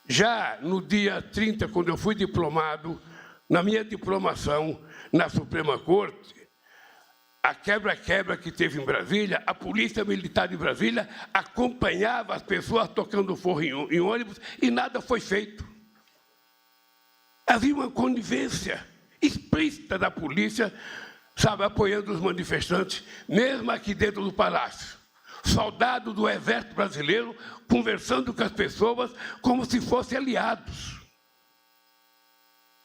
Speaker 1: Já no dia 30, quando eu fui diplomado, na minha diplomação na Suprema Corte, a quebra-quebra que teve em Brasília, a Polícia Militar de Brasília acompanhava as pessoas tocando forro em ônibus e nada foi feito. Havia uma conivência explícita da polícia, apoiando os manifestantes, mesmo aqui dentro do Palácio. Soldados do Exército Brasileiro conversando com as pessoas como se fossem aliados.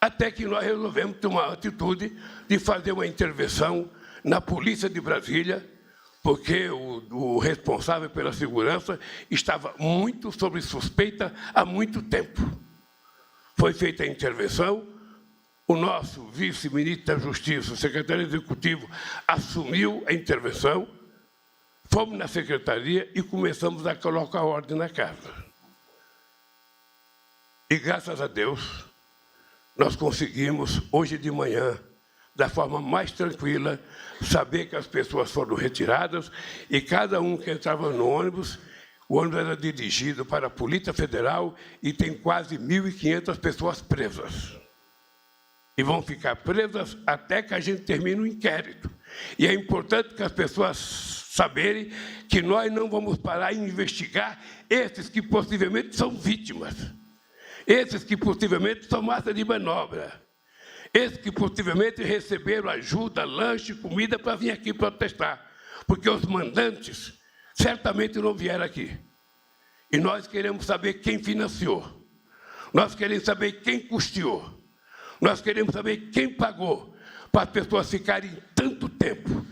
Speaker 1: Até que nós resolvemos tomar a atitude de fazer uma intervenção na Polícia de Brasília, porque o responsável pela segurança estava muito sob suspeita há muito tempo. Foi feita a intervenção, o nosso vice-ministro da Justiça, o secretário executivo, assumiu a intervenção, fomos na secretaria e começamos a colocar ordem na casa. E, graças a Deus, nós conseguimos, hoje de manhã, da forma mais tranquila, saber que as pessoas foram retiradas e cada um que entrava no ônibus, o ônibus era dirigido para a Polícia Federal e tem quase 1.500 pessoas presas. E vão ficar presas até que a gente termine o inquérito. E é importante que as pessoas saberem que nós não vamos parar em investigar esses que possivelmente são vítimas. Esses que possivelmente são massa de manobra. Esses que possivelmente receberam ajuda, lanche, comida para vir aqui protestar. Porque os mandantes certamente não vieram aqui. E nós queremos saber quem financiou. Nós queremos saber quem custeou. Nós queremos saber quem pagou para as pessoas ficarem tanto tempo.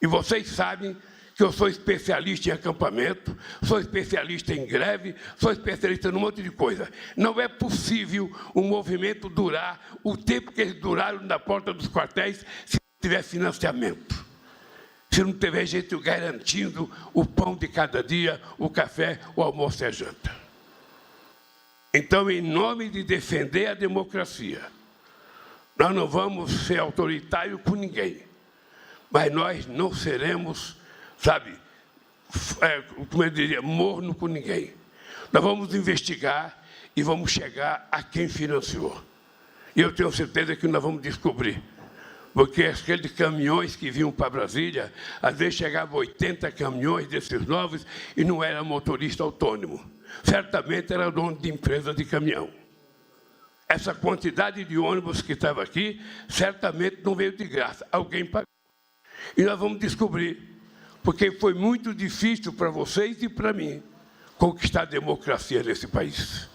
Speaker 1: E vocês sabem que eu sou especialista em acampamento, sou especialista em greve, sou especialista num monte de coisa. Não é possível um movimento durar o tempo que eles duraram na porta dos quartéis se não tiver financiamento, se não tiver gente garantindo o pão de cada dia, o café, o almoço e a janta. Então, em nome de defender a democracia, nós não vamos ser autoritários com ninguém, mas nós não seremos, sabe, como eu diria, morno com ninguém. Nós vamos investigar e vamos chegar a quem financiou. E eu tenho certeza que nós vamos descobrir. Porque aqueles caminhões que vinham para Brasília, às vezes chegavam 80 caminhões desses novos e não era motorista autônomo. Certamente era dono de empresa de caminhão. Essa quantidade de ônibus que estava aqui, certamente não veio de graça. Alguém pagou. E nós vamos descobrir. Porque foi muito difícil para vocês e para mim conquistar a democracia nesse país.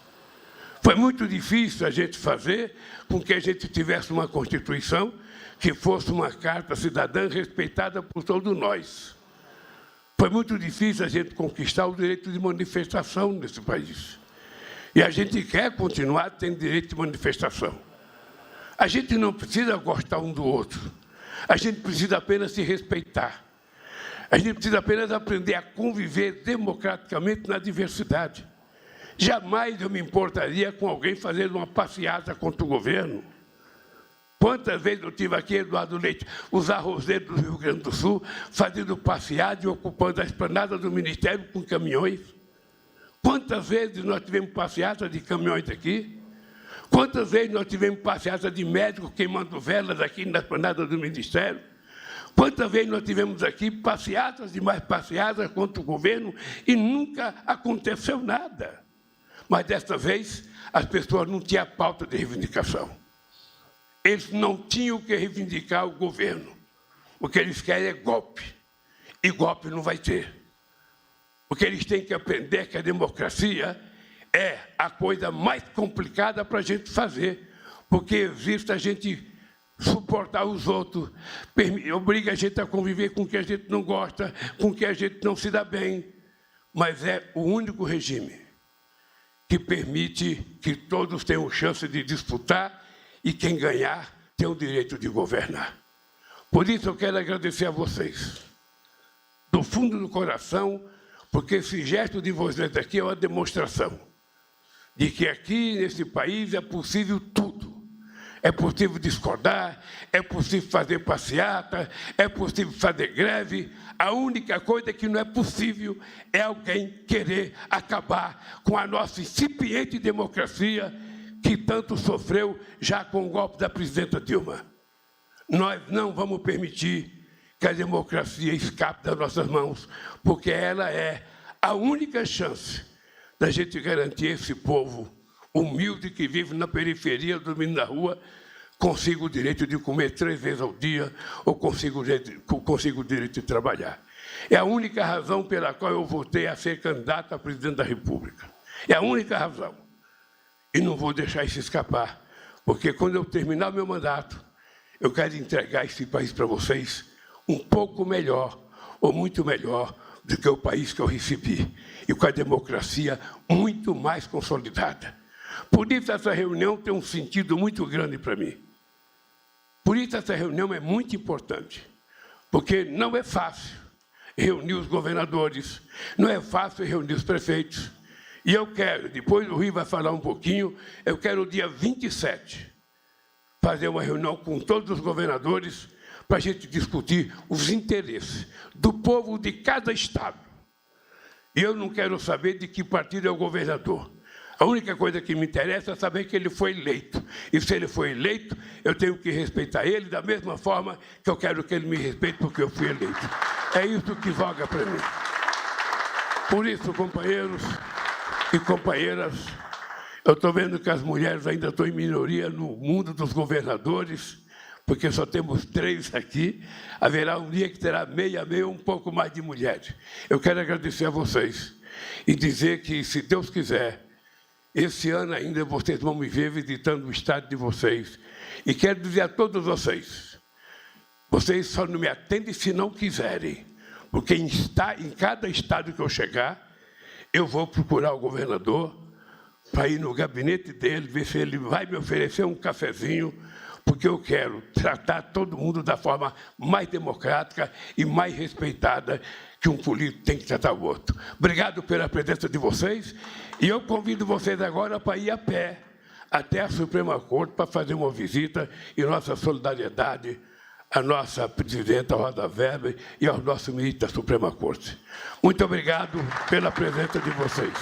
Speaker 1: Foi muito difícil a gente fazer com que a gente tivesse uma Constituição que fosse uma carta cidadã respeitada por todos nós. Foi muito difícil a gente conquistar o direito de manifestação nesse país. E a gente quer continuar tendo direito de manifestação. A gente não precisa gostar um do outro. A gente precisa apenas se respeitar. A gente precisa apenas aprender a conviver democraticamente na diversidade. Jamais eu me importaria com alguém fazendo uma passeata contra o governo. Quantas vezes eu tive aqui, Eduardo Leite, os arrozeiros do Rio Grande do Sul, fazendo passeada e ocupando a esplanada do Ministério com caminhões? Quantas vezes nós tivemos passeata de caminhões aqui? Quantas vezes nós tivemos passeata de médicos queimando velas aqui na esplanada do Ministério? Quantas vezes nós tivemos aqui passeatas e mais passeatas contra o governo e nunca aconteceu nada? Mas, desta vez, as pessoas não tinham pauta de reivindicação. Eles não tinham que reivindicar o governo. O que eles querem é golpe. E golpe não vai ter. O que eles têm que aprender é que a democracia é a coisa mais complicada para a gente fazer, porque existe a gente suportar os outros, obriga a gente a conviver com quem a gente não gosta, com quem a gente não se dá bem, mas é o único regime que permite que todos tenham chance de disputar e quem ganhar tem o direito de governar. Por isso eu quero agradecer a vocês, do fundo do coração, porque esse gesto de vocês aqui é uma demonstração de que aqui nesse país é possível tudo. É possível discordar, é possível fazer passeata, é possível fazer greve. A única coisa que não é possível é alguém querer acabar com a nossa incipiente democracia que tanto sofreu já com o golpe da presidenta Dilma. Nós não vamos permitir que a democracia escape das nossas mãos, porque ela é a única chance da gente garantir esse povo humilde que vive na periferia, dormindo na rua, consiga o direito de comer 3 vezes ao dia ou consiga o direito de trabalhar. É a única razão pela qual eu votei a ser candidato a presidente da República. É a única razão. E não vou deixar isso escapar, porque quando eu terminar o meu mandato, eu quero entregar esse país para vocês um pouco melhor, ou muito melhor, do que o país que eu recebi, e com a democracia muito mais consolidada. Por isso, essa reunião tem um sentido muito grande para mim. Por isso, essa reunião é muito importante, porque não é fácil reunir os governadores, não é fácil reunir os prefeitos. E eu quero, depois o Rui vai falar um pouquinho, eu quero, no dia 27, fazer uma reunião com todos os governadores para a gente discutir os interesses do povo de cada estado. E eu não quero saber de que partido é o governador. A única coisa que me interessa é saber que ele foi eleito. E se ele foi eleito, eu tenho que respeitar ele da mesma forma que eu quero que ele me respeite porque eu fui eleito. É isso que voga para mim. Por isso, companheiros e companheiras, eu estou vendo que as mulheres ainda estão em minoria no mundo dos governadores, porque só temos 3 aqui, haverá um dia que terá meia, um pouco mais de mulheres. Eu quero agradecer a vocês e dizer que, se Deus quiser, esse ano ainda vocês vão me ver visitando o estado de vocês. E quero dizer a todos vocês, vocês só não me atendem se não quiserem, porque em cada estado que eu chegar, eu vou procurar o governador para ir no gabinete dele, ver se ele vai me oferecer um cafezinho, porque eu quero tratar todo mundo da forma mais democrática e mais respeitada que um político tem que tratar o outro. Obrigado pela presença de vocês, e eu convido vocês agora para ir a pé até a Suprema Corte para fazer uma visita e nossa solidariedade à nossa presidenta Rosa Weber e ao nosso ministro da Suprema Corte. Muito obrigado pela presença de vocês.